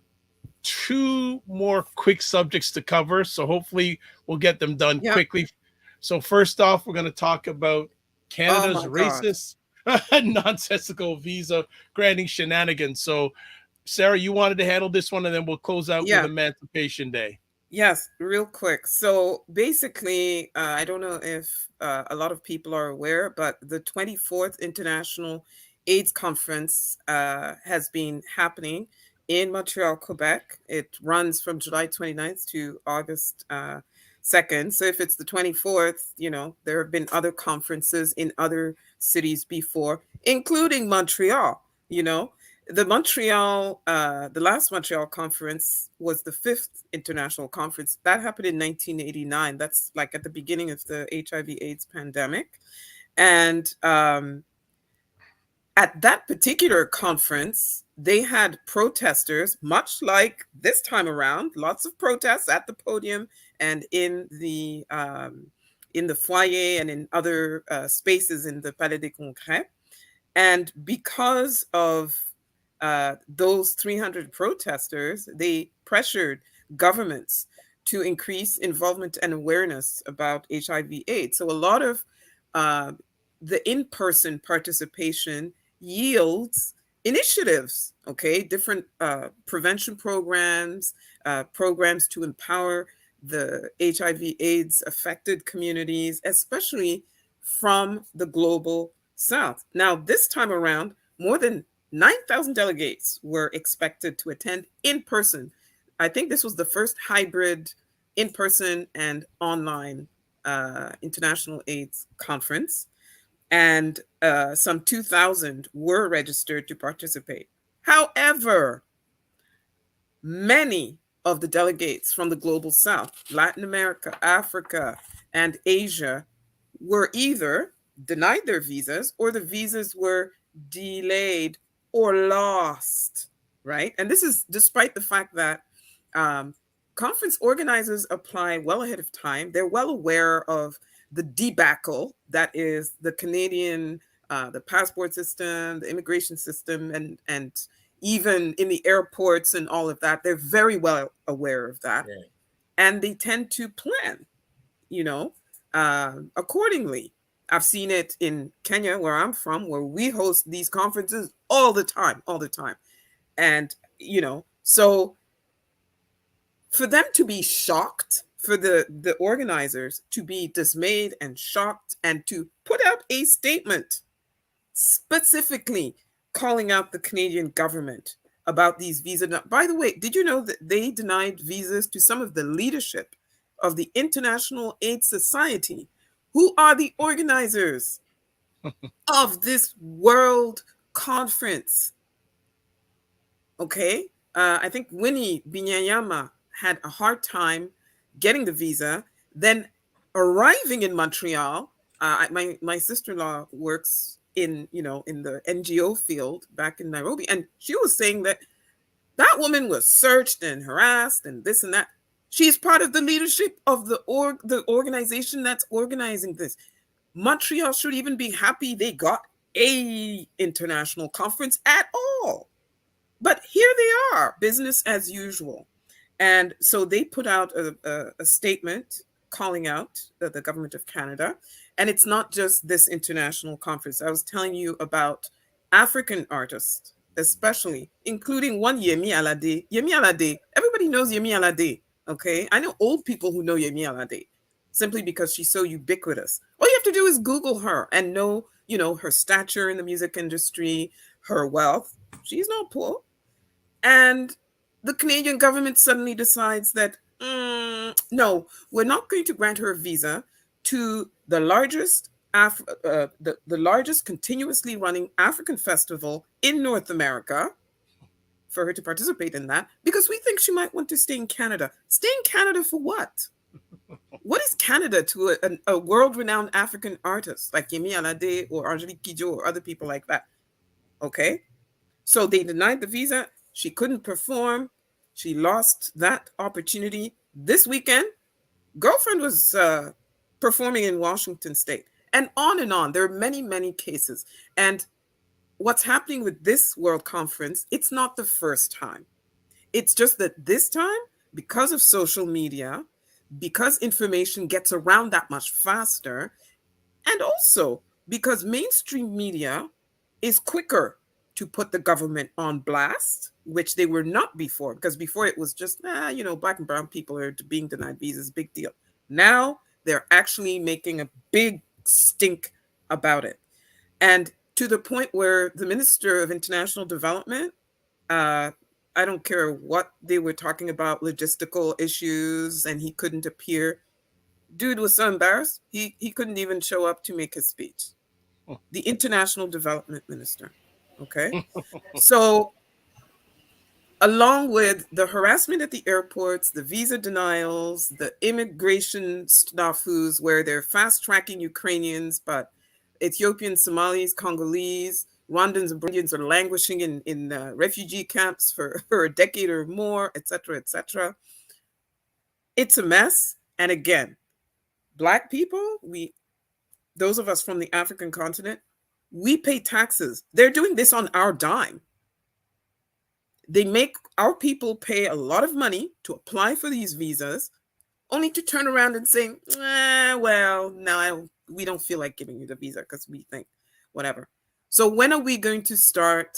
S1: two more quick subjects to cover, so hopefully we'll get them done quickly. So first off, we're going to talk about Canada's racist, nonsensical visa granting shenanigans. So, Sarah, you wanted to handle this one, and then we'll close out with Emancipation Day.
S2: Yes, real quick. So basically, I don't know if a lot of people are aware, but the 24th International AIDS Conference has been happening in Montreal, Quebec. It runs from July 29th to August 2nd. So if it's the 24th, you know, there have been other conferences in other cities before, including Montreal, you know. The last Montreal conference was the 5th international conference. That happened in 1989. That's like at the beginning of the HIV/AIDS pandemic. And at that particular conference, they had protesters, much like this time around, lots of protests at the podium and in the foyer and in other spaces in the Palais des Congrès. And because of those 300 protesters, they pressured governments to increase involvement and awareness about HIV/AIDS. So a lot of the in-person participation yields initiatives, okay, different prevention programs, programs to empower the HIV/AIDS affected communities, especially from the global South. Now, this time around, more than 9,000 delegates were expected to attend in person. I think this was the first hybrid in-person and online international AIDS conference. And some 2,000 were registered to participate. However, many of the delegates from the global South, Latin America, Africa, and Asia, were either denied their visas or the visas were delayed or lost, right? And this is despite the fact that conference organizers apply well ahead of time. They're well aware of the debacle that is the Canadian, the passport system, the immigration system, and even in the airports and all of that. They're very well aware of that. Yeah. And they tend to plan, you know, accordingly. I've seen it in Kenya, where I'm from, where we host these conferences all the time. And, you know, so for them to be shocked, for the organizers to be dismayed and shocked and to put out a statement specifically calling out the Canadian government about these visas. Now, by the way, did you know that they denied visas to some of the leadership of the International AIDS Society, who are the organizers of this world conference? Okay. I think Winnie Binyanyama had a hard time getting the visa, then arriving in Montreal. My sister-in-law works in the NGO field back in Nairobi, and she was saying that woman was searched and harassed and this and that. She's part of the leadership of the organization that's organizing this. Montreal should even be happy they got a international conference at all. But here they are, business as usual. And so they put out a statement calling out the government of Canada. And it's not just this international conference. I was telling you about African artists, especially, including one Yemi Alade. Yemi Alade, everybody knows Yemi Alade, okay? I know old people who know Yemi Alade simply because she's so ubiquitous. All you have to do is Google her and know, her stature in the music industry, her wealth. She's not poor. And the Canadian government suddenly decides that, no, we're not going to grant her a visa to the largest the largest continuously running African festival in North America, for her to participate in that, because we think she might want to stay in Canada. Stay in Canada for what? What is Canada to a world-renowned African artist like Yemi Alade or Angelique Kidjo or other people like that? Okay, so they denied the visa. She couldn't perform. She lost that opportunity. This weekend, girlfriend was performing in Washington State, and on and on. There are many, many cases. And what's happening with this World Conference, it's not the first time. It's just that this time, because of social media, because information gets around that much faster, and also because mainstream media is quicker to put the government on blast, which they were not before, because before it was just, black and brown people are being denied visas, big deal. Now they're actually making a big stink about it. And to the point where the Minister of International Development, I don't care what they were talking about, logistical issues, and he couldn't appear. Dude was so embarrassed, he couldn't even show up to make his speech. The International Development Minister. Okay. So along with the harassment at the airports, the visa denials, the immigration snafus where they're fast tracking Ukrainians, but Ethiopians, Somalis, Congolese, Rwandans and Burundians are languishing in refugee camps for a decade or more, etc., etc. It's a mess. And again, Black people, those of us from the African continent, we pay taxes. They're doing this on our dime. They make our people pay a lot of money to apply for these visas, only to turn around and say, well, no, we don't feel like giving you the visa because we think whatever. So when are we going to start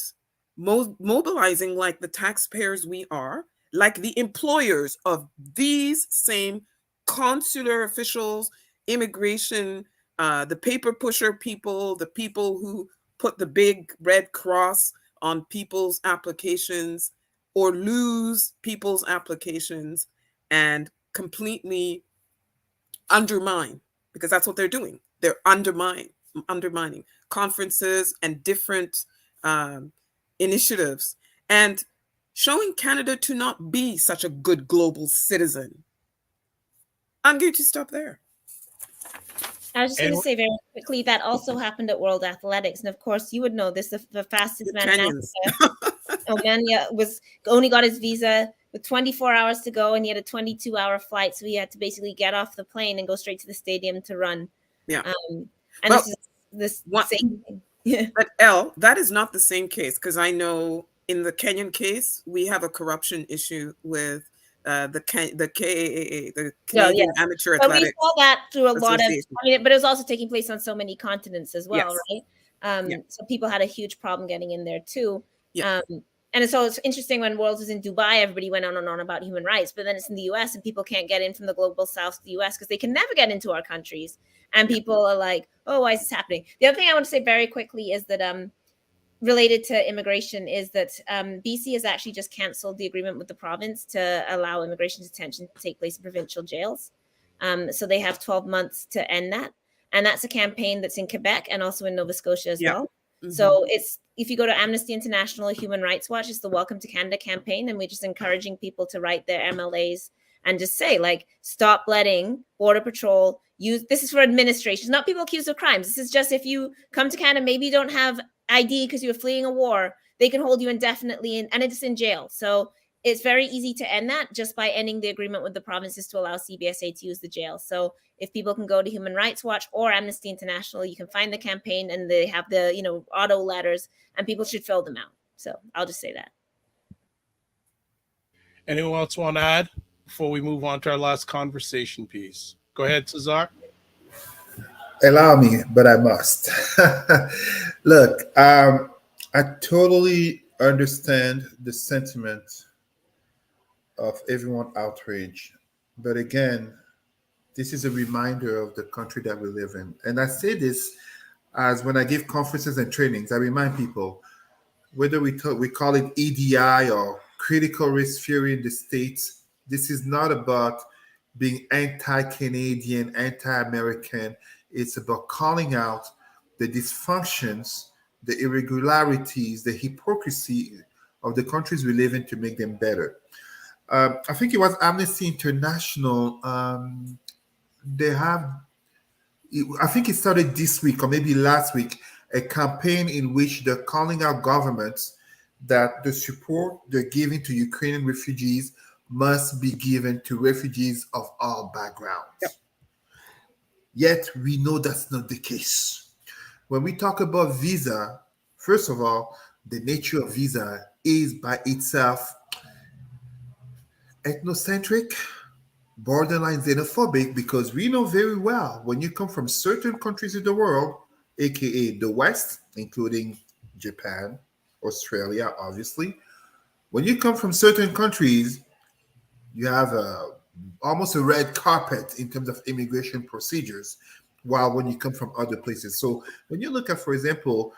S2: mobilizing like the taxpayers we are, like the employers of these same consular officials, immigration, the paper pusher people, the people who put the big red cross on people's applications or lose people's applications and completely undermine, because that's what they're doing. They're undermining conferences and different initiatives and showing Canada to not be such a good global citizen. I'm going to stop there.
S3: I was just going to say very quickly that also happened at World Athletics, and of course you would know this. The fastest man in Africa, Omania, was only got his visa with 24 hours to go, and he had a 22-hour flight, so he had to basically get off the plane and go straight to the stadium to run.
S2: Yeah,
S3: and well, this same thing. Yeah.
S2: But Elle, that is not the same case, because I know in the Kenyan case we have a corruption issue with the KAAA, the Canadian Amateur Athletics.
S3: We saw that through a lot of, but it was also taking place on so many continents as well, right? So people had a huge problem getting in there too. Yeah. And so it's interesting, when Worlds was in Dubai, everybody went on and on about human rights, but then it's in the US and people can't get in from the global south to the US because they can never get into our countries. And people are like, oh, why is this happening? The other thing I want to say very quickly is that related to immigration is that BC has actually just canceled the agreement with the province to allow immigration detention to take place in provincial jails. So they have 12 months to end that. And that's a campaign that's in Quebec and also in Nova Scotia as well. Mm-hmm. So if you go to Amnesty International, Human Rights Watch, it's the Welcome to Canada campaign. And we're just encouraging people to write their MLAs and just say, like, stop letting Border Patrol use, this is for administration, it's not people accused of crimes. This is just if you come to Canada, maybe you don't have ID because you're fleeing a war, they can hold you indefinitely and it's in jail. So it's very easy to end that just by ending the agreement with the provinces to allow CBSA to use the jail. So if people can go to Human Rights Watch or Amnesty International, you can find the campaign and they have the, auto letters, and people should fill them out. So I'll just say that.
S1: Anyone else want to add before we move on to our last conversation piece? Go ahead, Cesar.
S5: Allow me, but I must. Look, I totally understand the sentiment of everyone outraged. But again, this is a reminder of the country that we live in. And I say this as when I give conferences and trainings, I remind people, whether we call it EDI or critical race theory in the States, this is not about being anti-Canadian, anti-American. It's about calling out the dysfunctions, the irregularities, the hypocrisy of the countries we live in to make them better. I think it was Amnesty International. I think it started this week or maybe last week, a campaign in which they're calling out governments that the support they're giving to Ukrainian refugees must be given to refugees of all backgrounds. Yep. Yet we know that's not the case. When we talk about visa, first of all, the nature of visa is by itself ethnocentric, borderline xenophobic, because we know very well when you come from certain countries in the world, aka the West, including Japan, Australia, obviously, when you come from certain countries, you have almost a red carpet in terms of immigration procedures, while when you come from other places. So when you look at, for example,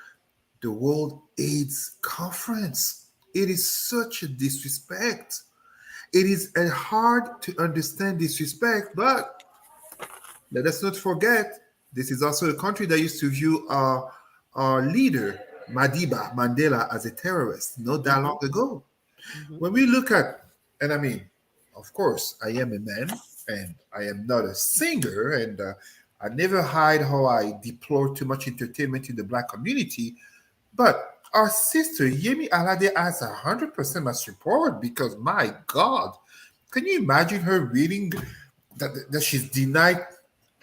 S5: the World AIDS Conference, it is such a disrespect. It is a hard to understand disrespect, but let us not forget, this is also a country that used to view our leader, Madiba Mandela, as a terrorist not that long ago. When we look at, and I mean, of course, I am a man and I am not a singer, and I never hide how I deplore too much entertainment in the Black community. But our sister Yemi Alade has 100% my support, because my God, can you imagine her reading that she's denied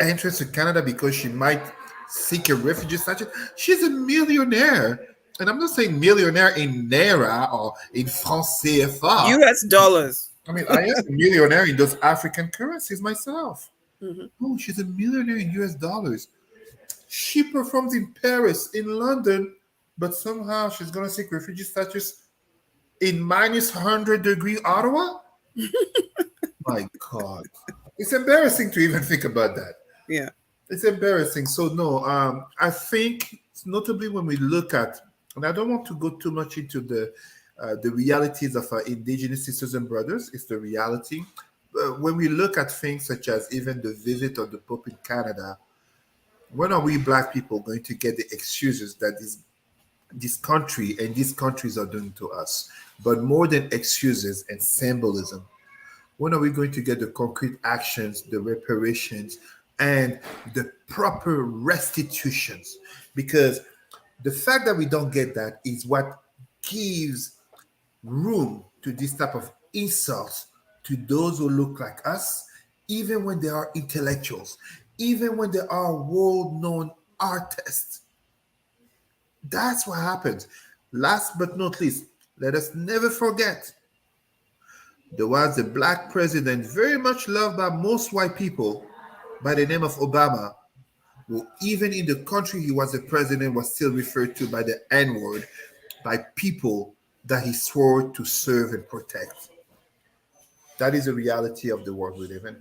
S5: entrance to Canada because she might seek a refugee status? She's a millionaire. And I'm not saying millionaire in Naira or in francs CFA.
S2: US dollars.
S5: I mean, I am a millionaire in those African currencies myself. Oh, she's a millionaire in US dollars. She performs in Paris, in London, but somehow she's going to seek refugee status in minus 100-degree Ottawa? My God. It's embarrassing to even think about that.
S2: Yeah.
S5: It's embarrassing. So, no, I think, notably when we look at, and I don't want to go too much into the realities of our Indigenous sisters and brothers, it's the reality. When we look at things such as even the visit of the Pope in Canada, when are we Black people going to get the excuses that this country and these countries are doing to us? But more than excuses and symbolism, when are we going to get the concrete actions, the reparations, and the proper restitutions? Because the fact that we don't get that is what gives room to this type of insults to those who look like us, even when they are intellectuals, even when they are world-known artists. That's what happens. Last but not least, let us never forget, there was a Black president very much loved by most white people by the name of Obama, who even in the country he was the president was still referred to by the N-word by people that he swore to serve and protect. That is the reality of the world we live in.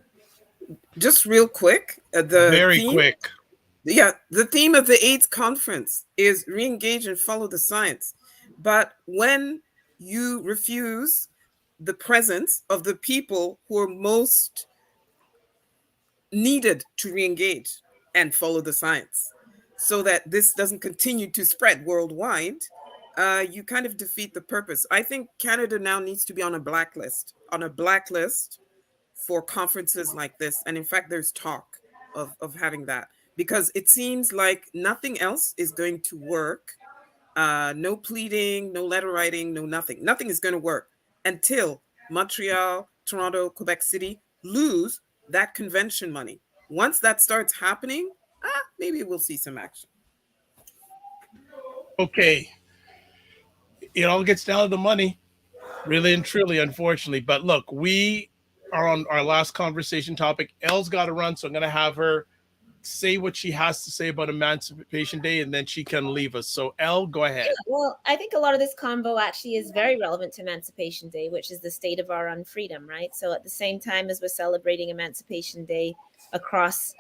S2: Just real quick,
S1: Very quick.
S2: Yeah, the theme of the AIDS conference is re-engage and follow the science. But when you refuse the presence of the people who are most needed to re-engage and follow the science, so that this doesn't continue to spread worldwide, you kind of defeat the purpose. I think Canada now needs to be on a blacklist for conferences like this. And in fact, there's talk of having that, because it seems like nothing else is going to work. No pleading, no letter writing, no nothing. Nothing is going to work until Montreal, Toronto, Quebec City lose that convention money. Once that starts happening, maybe we'll see some action.
S1: Okay. It all gets down to the money, really and truly, unfortunately. But look, we are on our last conversation topic. Elle's got to run, so I'm going to have her say what she has to say about Emancipation Day, and then she can leave us. So, Elle, go ahead.
S3: Well, I think a lot of this convo actually is very relevant to Emancipation Day, which is the state of our unfreedom, right? So at the same time as we're celebrating Emancipation Day across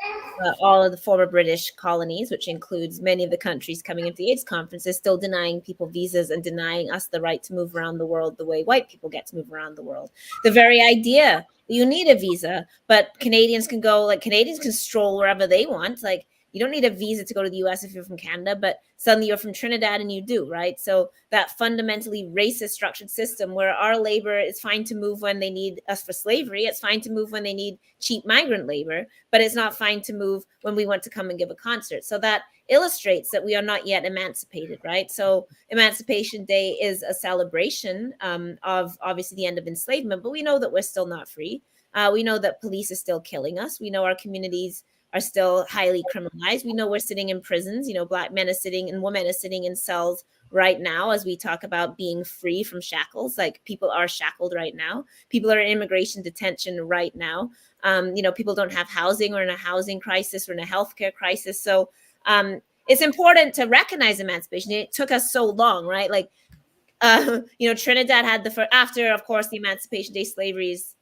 S3: all of the former British colonies, which includes many of the countries coming into the AIDS conference, is still denying people visas and denying us the right to move around the world the way white people get to move around the world. The very idea that you need a visa, but Canadians can go, like Canadians can stroll wherever they want. Like you don't need a visa to go to the US if you're from Canada, but suddenly you're from Trinidad and you do, right? So that fundamentally racist structured system where our labor is fine to move when they need us for slavery. It's fine to move when they need cheap migrant labor, but it's not fine to move when we want to come and give a concert. So that illustrates that we are not yet emancipated, right? So Emancipation Day is a celebration of obviously the end of enslavement, but we know that we're still not free. We know that police are still killing us. We know our communities are still highly criminalized. We know we're sitting in prisons. You know, Black men are sitting and women are sitting in cells right now as we talk about being free from shackles. Like, people are shackled right now. People are in immigration detention right now. People don't have housing, or in a housing crisis, or in a healthcare crisis. So it's important to recognize emancipation. It took us so long, right? Like, Trinidad had after, of course, the Emancipation Day slavery's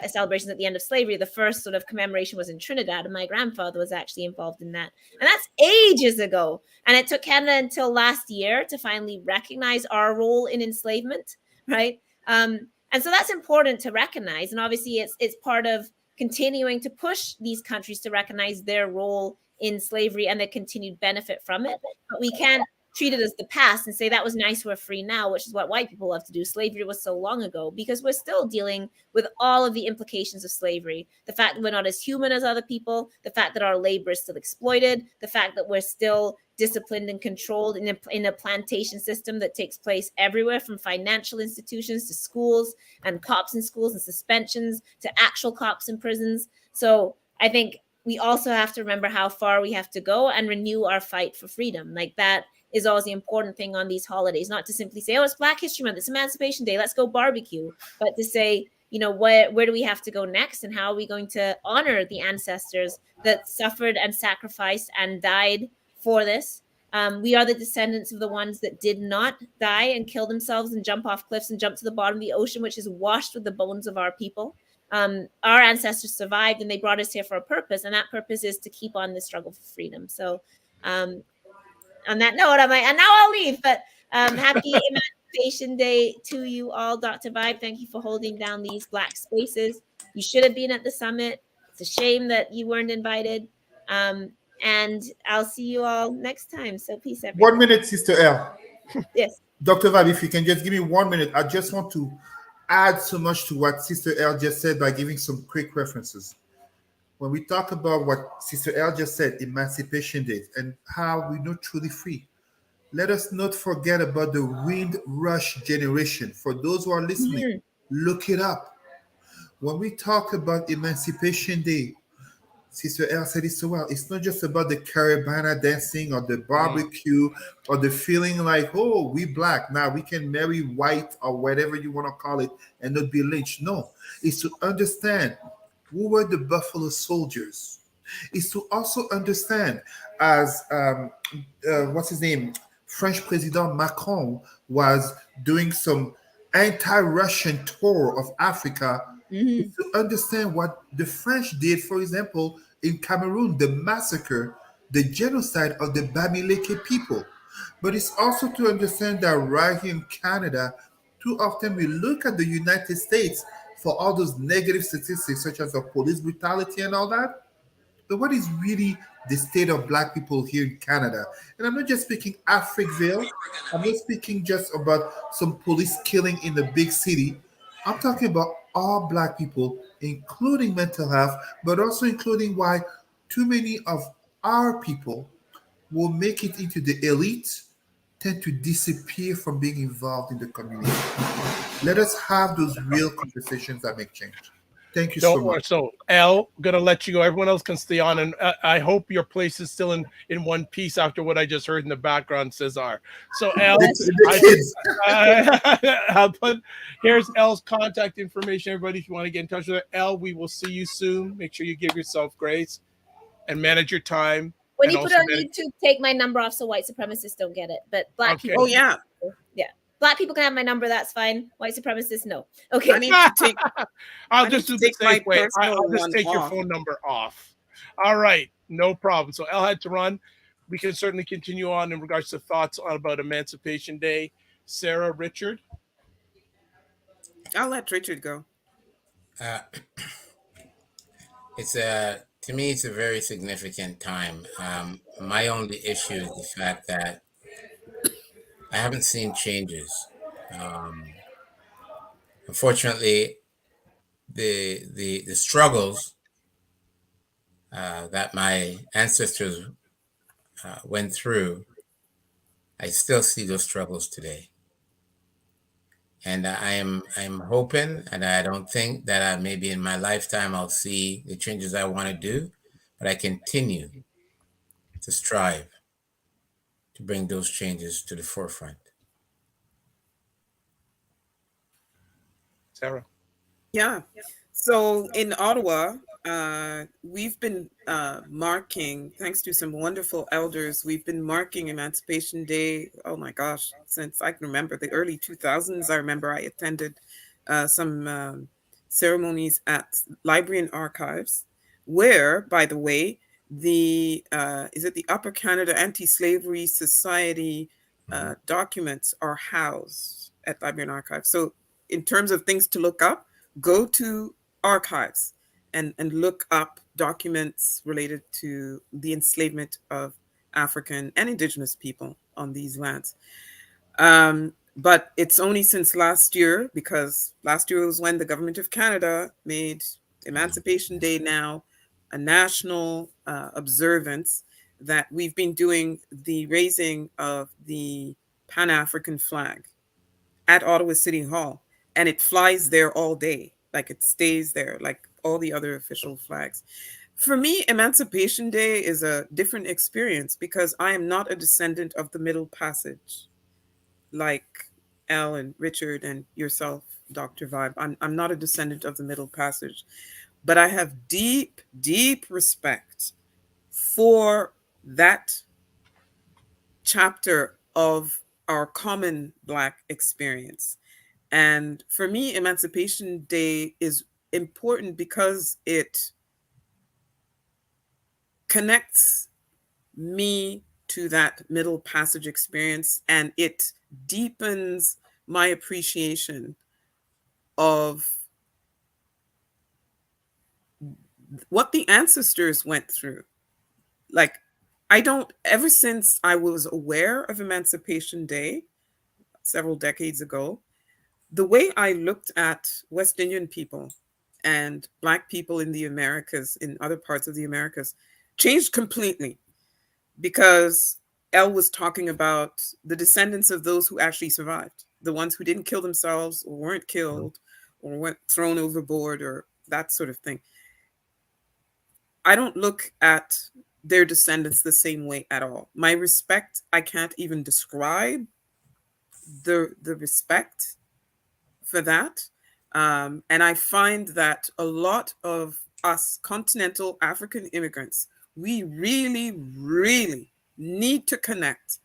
S3: celebrations at the end of slavery, the first sort of commemoration was in Trinidad, and my grandfather was actually involved in that. And that's ages ago. And it took Canada until last year to finally recognize our role in enslavement, right? And so that's important to recognize. And obviously, it's part of continuing to push these countries to recognize their role in slavery and the continued benefit from it. But we can't treat it as the past and say that was nice, we're free now, which is what white people love to do. Slavery was so long ago, because we're still dealing with all of the implications of slavery. The fact that we're not as human as other people, the fact that our labor is still exploited, the fact that we're still disciplined and controlled in a plantation system that takes place everywhere, from financial institutions to schools, and cops in schools and suspensions to actual cops in prisons. So I think we also have to remember how far we have to go and renew our fight for freedom. Like, that is always the important thing on these holidays, not to simply say, oh, it's Black History Month, it's Emancipation Day, let's go barbecue, but to say, where do we have to go next, and how are we going to honor the ancestors that suffered and sacrificed and died for this. We are the descendants of the ones that did not die and kill themselves and jump off cliffs and jump to the bottom of the ocean, which is washed with the bones of our people. Our ancestors survived, and they brought us here for a purpose, and that purpose is to keep on the struggle for freedom. So on that note, and now I'll leave, but happy Emancipation Day to you all. Dr. Vibe, thank you for holding down these Black spaces. You should have been at the summit. It's a shame that you weren't invited. And I'll see you all next time. So peace, everyone.
S5: 1 minute, Sister L.
S3: Yes.
S5: Dr. Vibe, if you can just give me 1 minute, I just want to add so much to what Sister L just said by giving some quick references. When we talk about what Sister L just said, Emancipation Day, and how we're not truly free, let us not forget about the Windrush generation. For those who are listening, look it up. When we talk about Emancipation Day, Sister L said it so well. It's not just about the caravana dancing or the barbecue or the feeling like, oh, we Black, now we can marry white or whatever you want to call it and not be lynched. No, it's to understand who were the Buffalo Soldiers. It's to also understand, as what's his name, French President Macron was doing some anti-Russian tour of Africa, to understand what the French did, for example, in Cameroon, the massacre, the genocide of the Bamileke people. But it's also to understand that right here in Canada, too often we look at the United States for all those negative statistics, such as the police brutality and all that. But what is really the state of Black people here in Canada? And I'm not just speaking Africville. I'm not speaking just about some police killing in the big city. I'm talking about all Black people, including mental health, but also including why too many of our people will make it into the elite, tend to disappear from being involved in the community. Let us have those real conversations that make change. Thank you so much.
S1: So, Al, gonna let you go. Everyone else can stay on, and I hope your place is still in one piece after what I just heard in the background, Cesar. So, Al, I'll put here's El's contact information. Everybody, if you want to get in touch with her, El, we will see you soon. Make sure you give yourself grace and manage your time.
S3: When you put it on YouTube, take my number off so white supremacists don't get it. But Black people, yeah. Black people can have my number. That's fine. White supremacists, no. Okay.
S2: I need to take.
S1: I'll just do the safe way. I'll just take your phone number off. All right, no problem. So El had to run. We can certainly continue on in regards to thoughts about Emancipation Day. Sarah, Richard.
S2: I'll let Richard go.
S4: To me, it's a very significant time. My only issue is the fact that I haven't seen changes. Unfortunately, the struggles that my ancestors went through, I still see those struggles today. And I'm hoping, and I don't think that maybe in my lifetime I'll see the changes I want to do, but I continue to strive to bring those changes to the forefront.
S1: Sarah.
S2: Yeah. So in Ottawa, we've been marking, thanks to some wonderful elders, we've been marking Emancipation Day. Oh my gosh, since I can remember the early 2000s. I remember I attended some ceremonies at Library and Archives, where, by the way, the is it the Upper Canada Anti-Slavery Society documents are housed at Library and Archives. So in terms of things to look up, go to archives and look up documents related to the enslavement of African and Indigenous people on these lands. But it's only since last year, because last year was when the government of Canada made Emancipation Day now a national observance, that we've been doing the raising of the Pan-African flag at Ottawa City Hall, and it flies there all day. Like, it stays there like all the other official flags. For me, Emancipation Day is a different experience because I am not a descendant of the Middle Passage like Elle and Richard and yourself, Dr. Vibe. I'm not a descendant of the Middle Passage, but I have deep, deep respect for that chapter of our common Black experience. And for me, Emancipation Day is important because it connects me to that Middle Passage experience, and it deepens my appreciation of what the ancestors went through. Like, ever since I was aware of Emancipation Day several decades ago, the way I looked at West Indian people and Black people in the Americas, in other parts of the Americas, changed completely, because Elle was talking about the descendants of those who actually survived, the ones who didn't kill themselves or weren't killed or weren't thrown overboard or that sort of thing. I don't look at their descendants the same way at all. My respect, I can't even describe the respect for that. And I find that a lot of us continental African immigrants, we really, really need to connect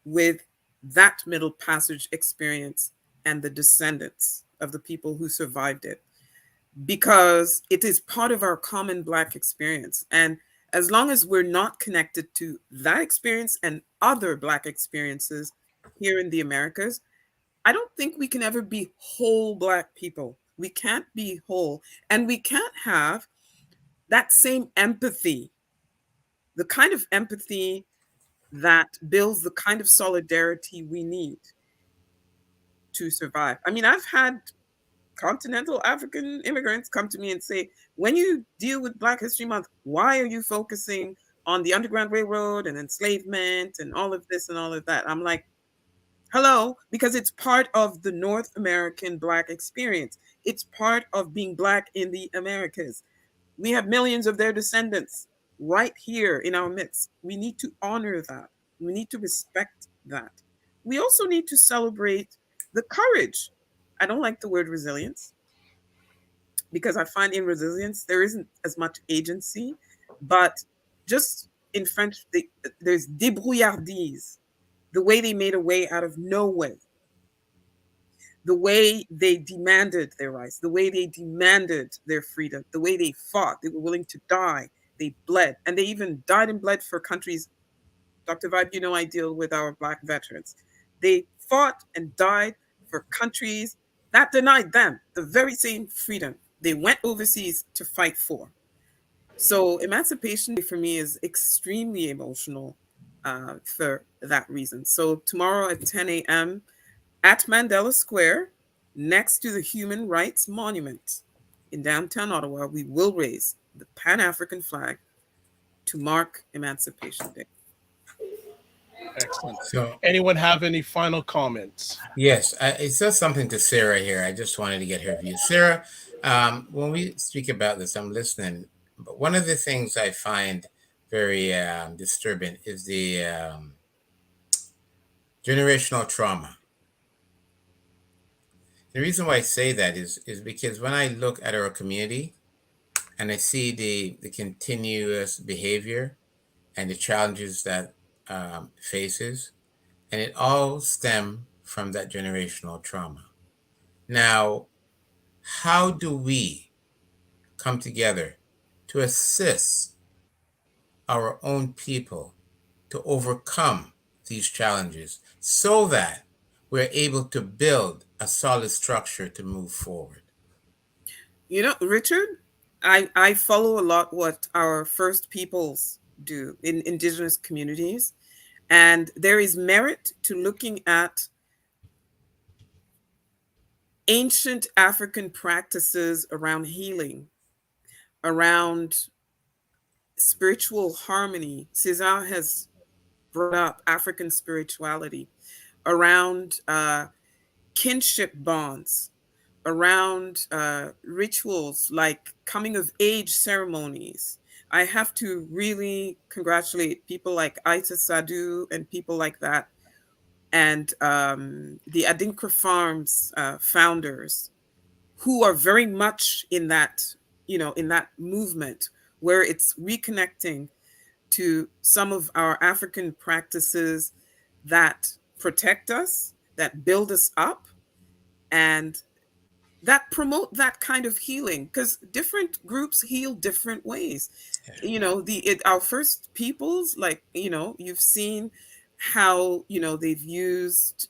S2: with that Middle Passage experience and the descendants of the people who survived it, because it is part of our common Black experience. And as long as we're not connected to that experience and other Black experiences here in the Americas, I don't think we can ever be whole Black people. We can't be whole. And we can't have that same empathy, the kind of empathy that builds the kind of solidarity we need to survive. I mean, I've had continental African immigrants come to me and say, when you deal with Black History Month, why are you focusing on the Underground Railroad and enslavement and all of this and all of that? I'm like, hello, because it's part of the North American Black experience. It's part of being Black in the Americas. We have millions of their descendants right here in our midst. We need to honor that. We need to respect that. We also need to celebrate the courage. I don't like the word resilience, because I find in resilience there isn't as much agency, but just in French, there's débrouillardise, the way they made a way out of no way, the way they demanded their rights, the way they demanded their freedom, the way they fought. They were willing to die. They bled, and they even died and bled for countries. Dr. Vibe, you know, I deal with our Black veterans. They fought and died for countries that denied them the very same freedom they went overseas to fight for. So Emancipation Day for me is extremely emotional for that reason. So tomorrow at 10 a.m. at Mandela Square, next to the Human Rights Monument in downtown Ottawa, we will raise the Pan-African flag to mark Emancipation Day.
S1: Excellent.
S4: So,
S1: anyone have any final comments?
S4: Yes, it says something to Sarah here. I just wanted to get her view. Sarah, when we speak about this, I'm listening. But one of the things I find very disturbing is the generational trauma. The reason why I say that is because when I look at our community and I see the continuous behavior and the challenges that faces, and it all stem from that generational trauma. Now, how do we come together to assist our own people to overcome these challenges so that we're able to build a solid structure to move forward?
S2: You know, Richard, I follow a lot what our First Peoples do in indigenous communities. And there is merit to looking at ancient African practices around healing, around spiritual harmony. Cesar has brought up African spirituality, around kinship bonds, around rituals like coming of age ceremonies. I have to really congratulate people like Aita Sadu and people like that, and the Adinkra Farms founders, who are very much in that, you know, in that movement where it's reconnecting to some of our African practices that protect us, that build us up, and that promote that kind of healing, because different groups heal different ways. You know, our First Peoples, like, you know, you've seen how, you know, they've used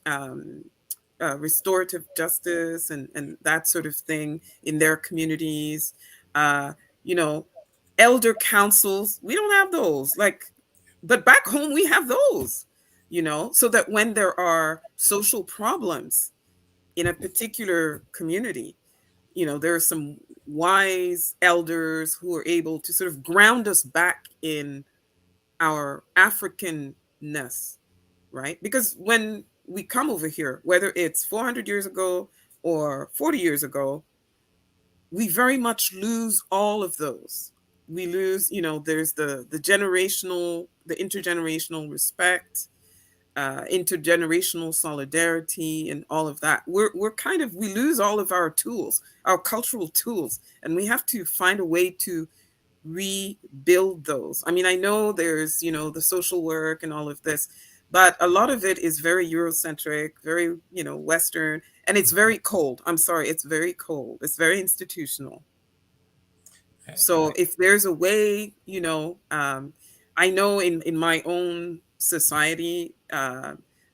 S2: restorative justice and that sort of thing in their communities. You know, elder councils, we don't have those, like, but back home we have those, you know, so that when there are social problems in a particular community, you know, there are some wise elders who are able to sort of ground us back in our Africanness, right? Because when we come over here, whether it's 400 years ago or 40 years ago, we very much lose all of those. We lose, you know, there's the generational, the intergenerational respect, intergenerational solidarity, and all of that. We're kind of, we lose all of our tools, our cultural tools, and we have to find a way to rebuild those. I mean, I know there's, you know, the social work and all of this, but a lot of it is very Eurocentric, very, you know, Western, and it's very cold. I'm sorry, it's very cold. It's very institutional. So if there's a way, you know, I know in my own society,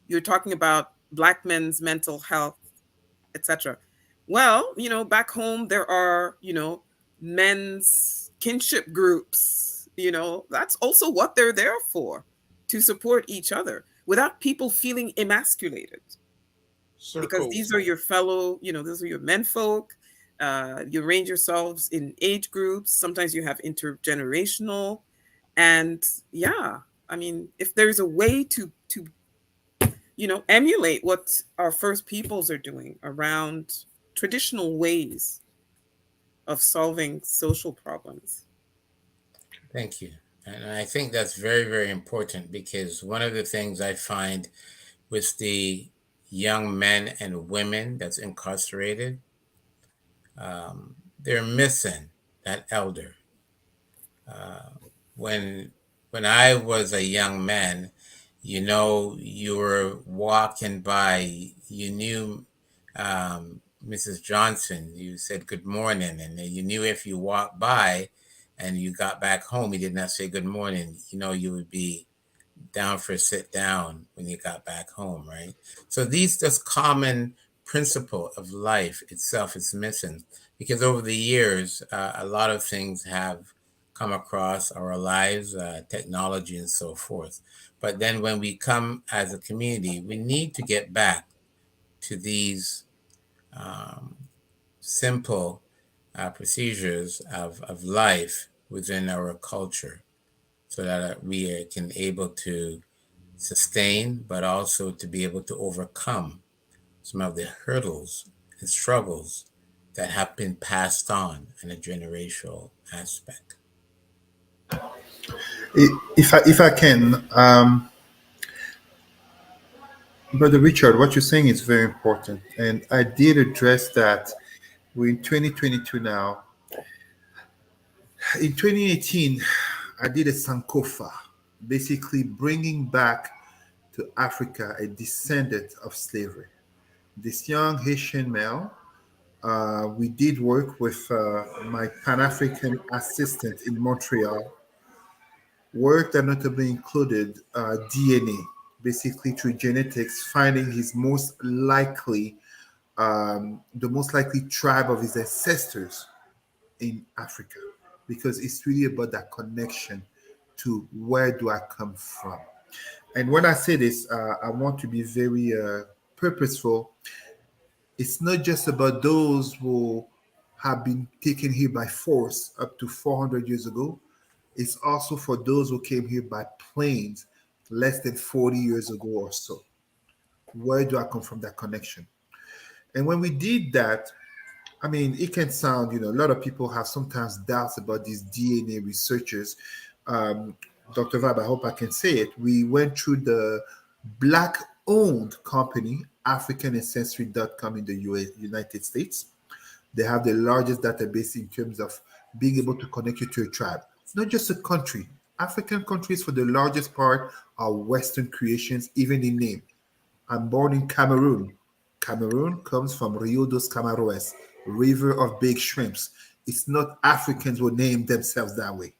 S2: you're talking about Black men's mental health, etc. Well, you know, back home there are, you know, men's kinship groups. You know, that's also what they're there for, to support each other without people feeling emasculated.
S1: Circles.
S2: Because these are your fellow, you know, those are your menfolk. You arrange yourselves in age groups. Sometimes you have intergenerational, and yeah, I mean, if there's a way to you know, emulate what our First Peoples are doing around traditional ways of solving social problems.
S4: Thank you. And I think that's very, very important, because one of the things I find with the young men and women that's incarcerated, they're missing that elder. When I was a young man, you know, you were walking by, you knew Mrs. Johnson, you said good morning, and you knew if you walked by and you got back home, you did not say good morning, you know, you would be down for a sit down when you got back home, right? So these just common principle of life itself is missing, because over the years, a lot of things have come across our lives, technology and so forth. But then when we come as a community, we need to get back to these simple procedures of life within our culture, so that we can able to sustain, but also to be able to overcome some of the hurdles and struggles that have been passed on in a generational aspect.
S5: If I can, Brother Richard, what you're saying is very important. And I did address that. We're in 2022 now. In 2018, I did a Sankofa, basically bringing back to Africa a descendant of slavery. This young Haitian male, we did work with my Pan African assistant in Montreal, work that notably included DNA, basically through genetics, finding his most likely, the most likely tribe of his ancestors in Africa, because it's really about that connection to where do I come from. And when I say this, I want to be very purposeful. It's not just about those who have been taken here by force up to 400 years ago. It's also for those who came here by planes less than 40 years ago or so. Where do I come from? That connection. And when we did that, I mean, it can sound, a lot of people have sometimes doubts about these DNA researchers. Um, Dr. Vab, I hope I can say it. We went through the black owned company, AfricanAncestry.com in the United States. They have the largest database in terms of being able to connect you to a tribe, not just a country. African countries, for the largest part, are Western creations, even in name. I'm born in Cameroon. Cameroon comes from Rio dos Camaroes, river of big shrimps. It's not Africans who named themselves that way.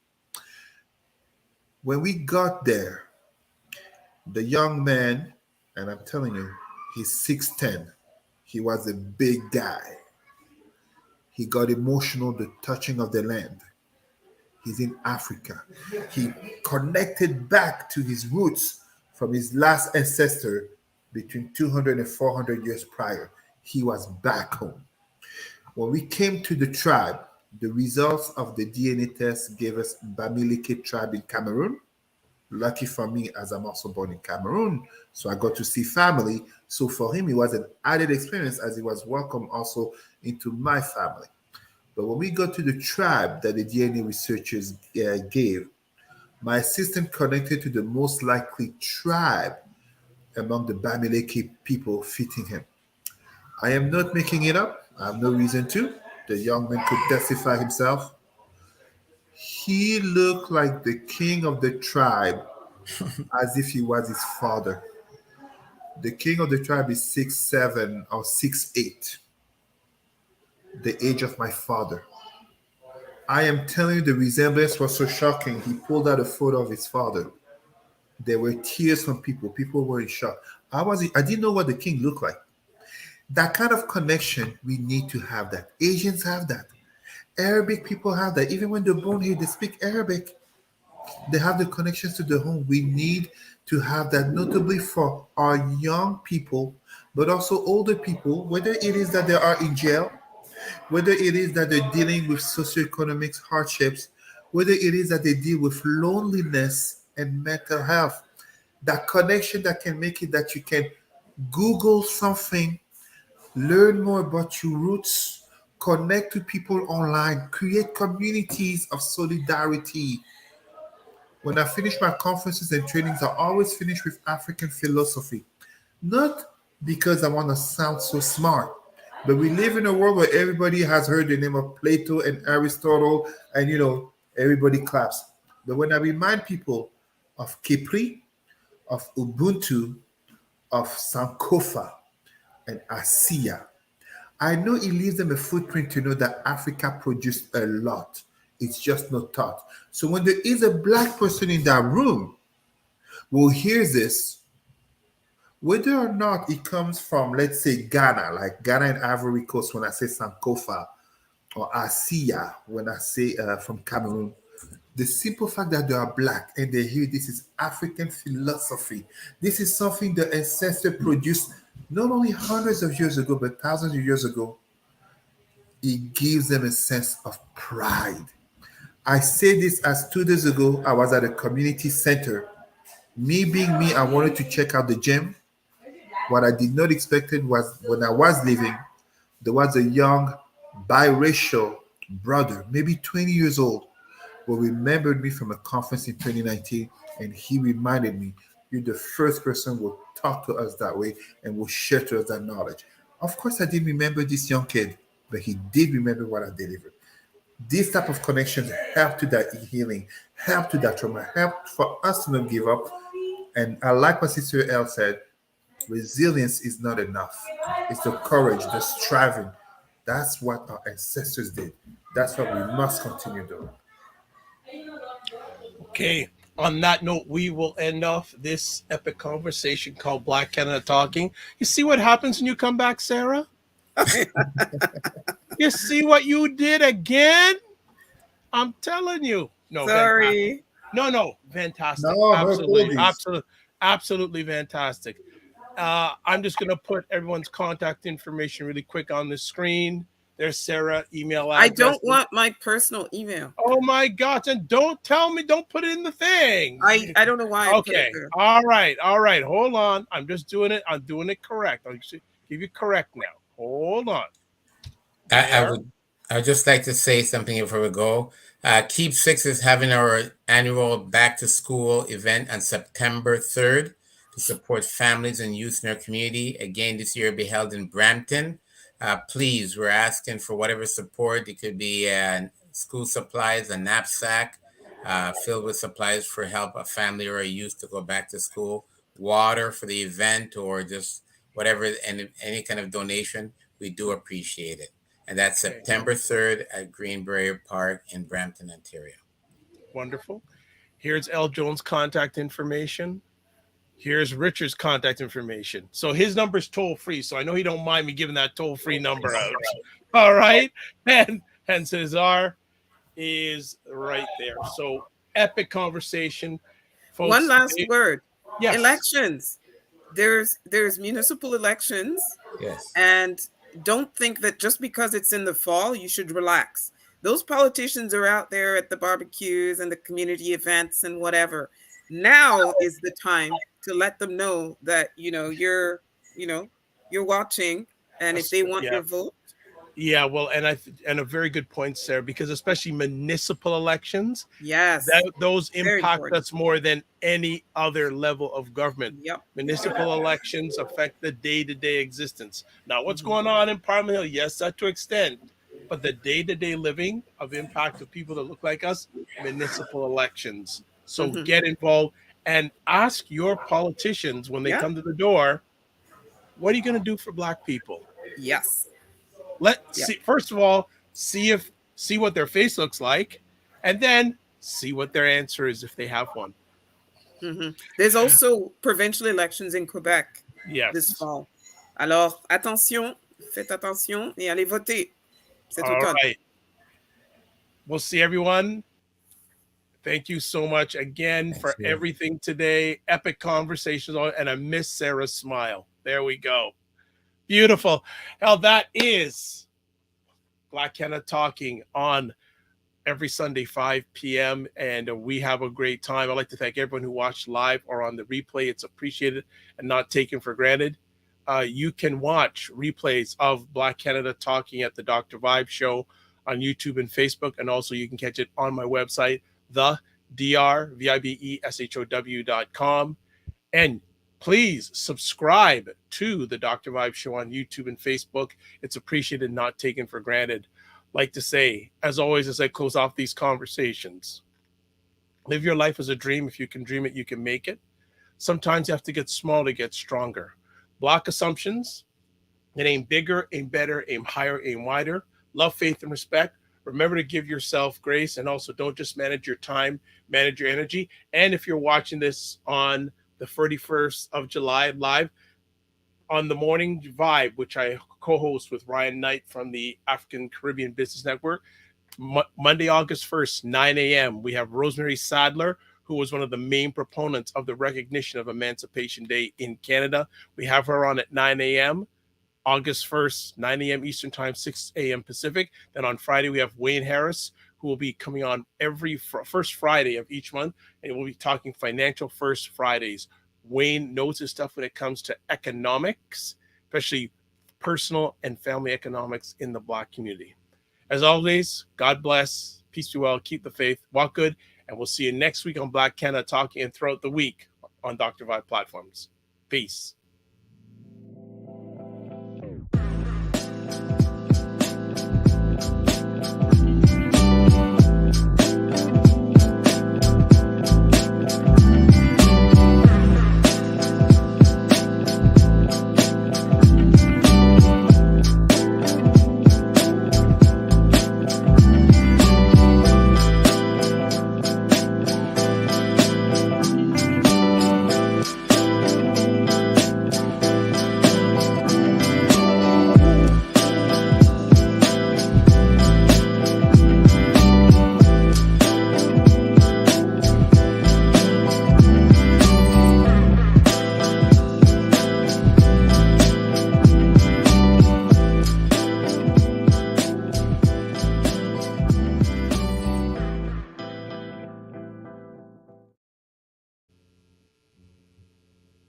S5: When we got there, the young man, and I'm telling you, he's 6'10". He was a big guy. He got emotional, the touching of the land. He's in Africa. He connected back to his roots from his last ancestor between 200 and 400 years prior. He was back home. When we came to the tribe, the results of the DNA test gave us Bamileke tribe in Cameroon. Lucky for me, as I'm also born in Cameroon, so I got to see family. So for him, it was an added experience as he was welcome also into my family. But when we got to the tribe that the DNA researchers gave, my assistant connected to the most likely tribe among the Bamileke people fitting him. I am not making it up. I have no reason to. The young man could testify himself. He looked like the king of the tribe as if he was his father. The king of the tribe is 6'7" or 6'8", the age of my father. I am telling you, the resemblance was so shocking. He pulled out a photo of his father. There were tears from people. People were in shock. I didn't know what the king looked like. That kind of connection, we need to have that. Asians have that. Arabic people have that. Even when they're born here, they speak Arabic. They have the connections to the home. We need to have that, notably for our young people, but also older people, whether it is that they are in jail, whether it is that they're dealing with socioeconomic hardships, whether it is that they deal with loneliness and mental health. That connection that can make it that you can Google something, learn more about your roots, connect to people online, create communities of solidarity. When I finish my conferences and trainings, I always finish with African philosophy. Not because I want to sound so smart, but we live in a world where everybody has heard the name of Plato and Aristotle, and everybody claps. But when I remind people of Kipri, of Ubuntu, of Sankofa, and Asiya, I know it leaves them a footprint to know that Africa produced a lot. It's just not taught. So when there is a black person in that room who hears this, whether or not it comes from, let's say, Ghana, like Ghana and Ivory Coast, when I say Sankofa, or Asiya, when I say from Cameroon, the simple fact that they are black and they hear this is African philosophy. This is something the ancestor produced not only hundreds of years ago, but thousands of years ago. It gives them a sense of pride. I say this as 2 days ago, I was at a community center. Me being me, I wanted to check out the gym. What I did not expect was when I was leaving, there was a young biracial brother, maybe 20 years old, who remembered me from a conference in 2019, and he reminded me, you're the first person who will talk to us that way and will share to us that knowledge. Of course, I didn't remember this young kid, but he did remember what I delivered. These type of connections help to that healing, help to that trauma, help for us to not give up. And I like what Sister L said, resilience is not enough. It's the courage, the striving. That's what our ancestors did. That's what we must continue doing.
S1: Okay. On that note, we will end off this epic conversation called Black Canada Talking. You see what happens when you come back, Sarah? You see what you did again? I'm telling you. No,
S2: sorry.
S1: No, fantastic.
S5: No,
S1: absolutely fantastic. I'm just going to put everyone's contact information really quick on the screen. There's Sarah email address.
S2: I don't want my personal email.
S1: Oh my gosh. And don't tell me, don't put it in the thing.
S2: I don't know why.
S1: Okay. All right. Hold on. I'm just doing it. I'm doing it correct. I'll give you correct now. Hold on.
S4: I would just like to say something before we go. Keep Six is having our annual back to school event on September 3rd to support families and youth in our community. Again, this year will be held in Brampton. Please, we're asking for whatever support. It could be school supplies, a knapsack filled with supplies for help a family or a youth to go back to school, water for the event, or just whatever, any kind of donation. We do appreciate it. And that's September 3rd at Greenbrier Park in Brampton, Ontario.
S1: Wonderful. Here's L. Jones' contact information. Here's Richard's contact information. So his number's toll free. So I know he don't mind me giving that toll free number out. All right. And Cesar is right there. So epic conversation. Folks.
S2: One last word.
S1: Yes.
S2: Elections. There's municipal elections.
S4: Yes.
S2: And don't think that just because it's in the fall, you should relax. Those politicians are out there at the barbecues and the community events and whatever. Now is the time to let them know that, you're watching, and if they want your vote.
S1: Yeah, well, and a very good point, Sarah, because especially municipal elections,
S2: yes,
S1: those impact us more than any other level of government.
S2: Yep.
S1: Municipal elections affect the day-to-day existence. Now, what's going on in Parliament Hill? Yes, that to extent, but the day-to-day living of impact of people that look like us, municipal elections. So get involved and ask your politicians when they come to the door, what are you going to do for Black people?
S2: Yes.
S1: Let's see. First of all, see what their face looks like, and then see what their answer is if they have one.
S2: There's also provincial elections in Quebec this fall. Alors, attention, faites attention et allez voter. C'est
S1: all right. We'll see everyone. Thank you so much again for everything today. Epic conversations, and I miss Sarah's smile. There we go. Beautiful. Now that is Black Canada Talking on every Sunday, 5 p.m. And we have a great time. I'd like to thank everyone who watched live or on the replay. It's appreciated and not taken for granted. You can watch replays of Black Canada Talking at the Dr. Vibe Show on YouTube and Facebook. And also you can catch it on my website, thedrvibeshow.com. And please subscribe to the Dr. Vibe Show on YouTube and Facebook. It's appreciated, not taken for granted. Like to say, as always, as I close off these conversations, live your life as a dream. If you can dream it, you can make it. Sometimes you have to get small to get stronger. Block assumptions and aim bigger, aim better, aim higher, aim wider. Love, faith, and respect. Remember to give yourself grace, and also don't just manage your time, manage your energy. And if you're watching this on the 31st of July live on the Morning Vibe, which I co-host with Ryan Knight from the African Caribbean Business Network, Monday, August 1st, 9 a.m., we have Rosemary Sadler, who was one of the main proponents of the recognition of Emancipation Day in Canada. We have her on at 9 a.m., August 1st, 9 a.m. Eastern Time, 6 a.m. Pacific. Then on Friday, we have Wayne Harris, who will be coming on every first Friday of each month, and we'll be talking Financial First Fridays. Wayne knows his stuff when it comes to economics, especially personal and family economics in the Black community. As always, God bless, peace be well, keep the faith, walk good, and we'll see you next week on Black Canada Talking and throughout the week on Dr. Vibe platforms. Peace.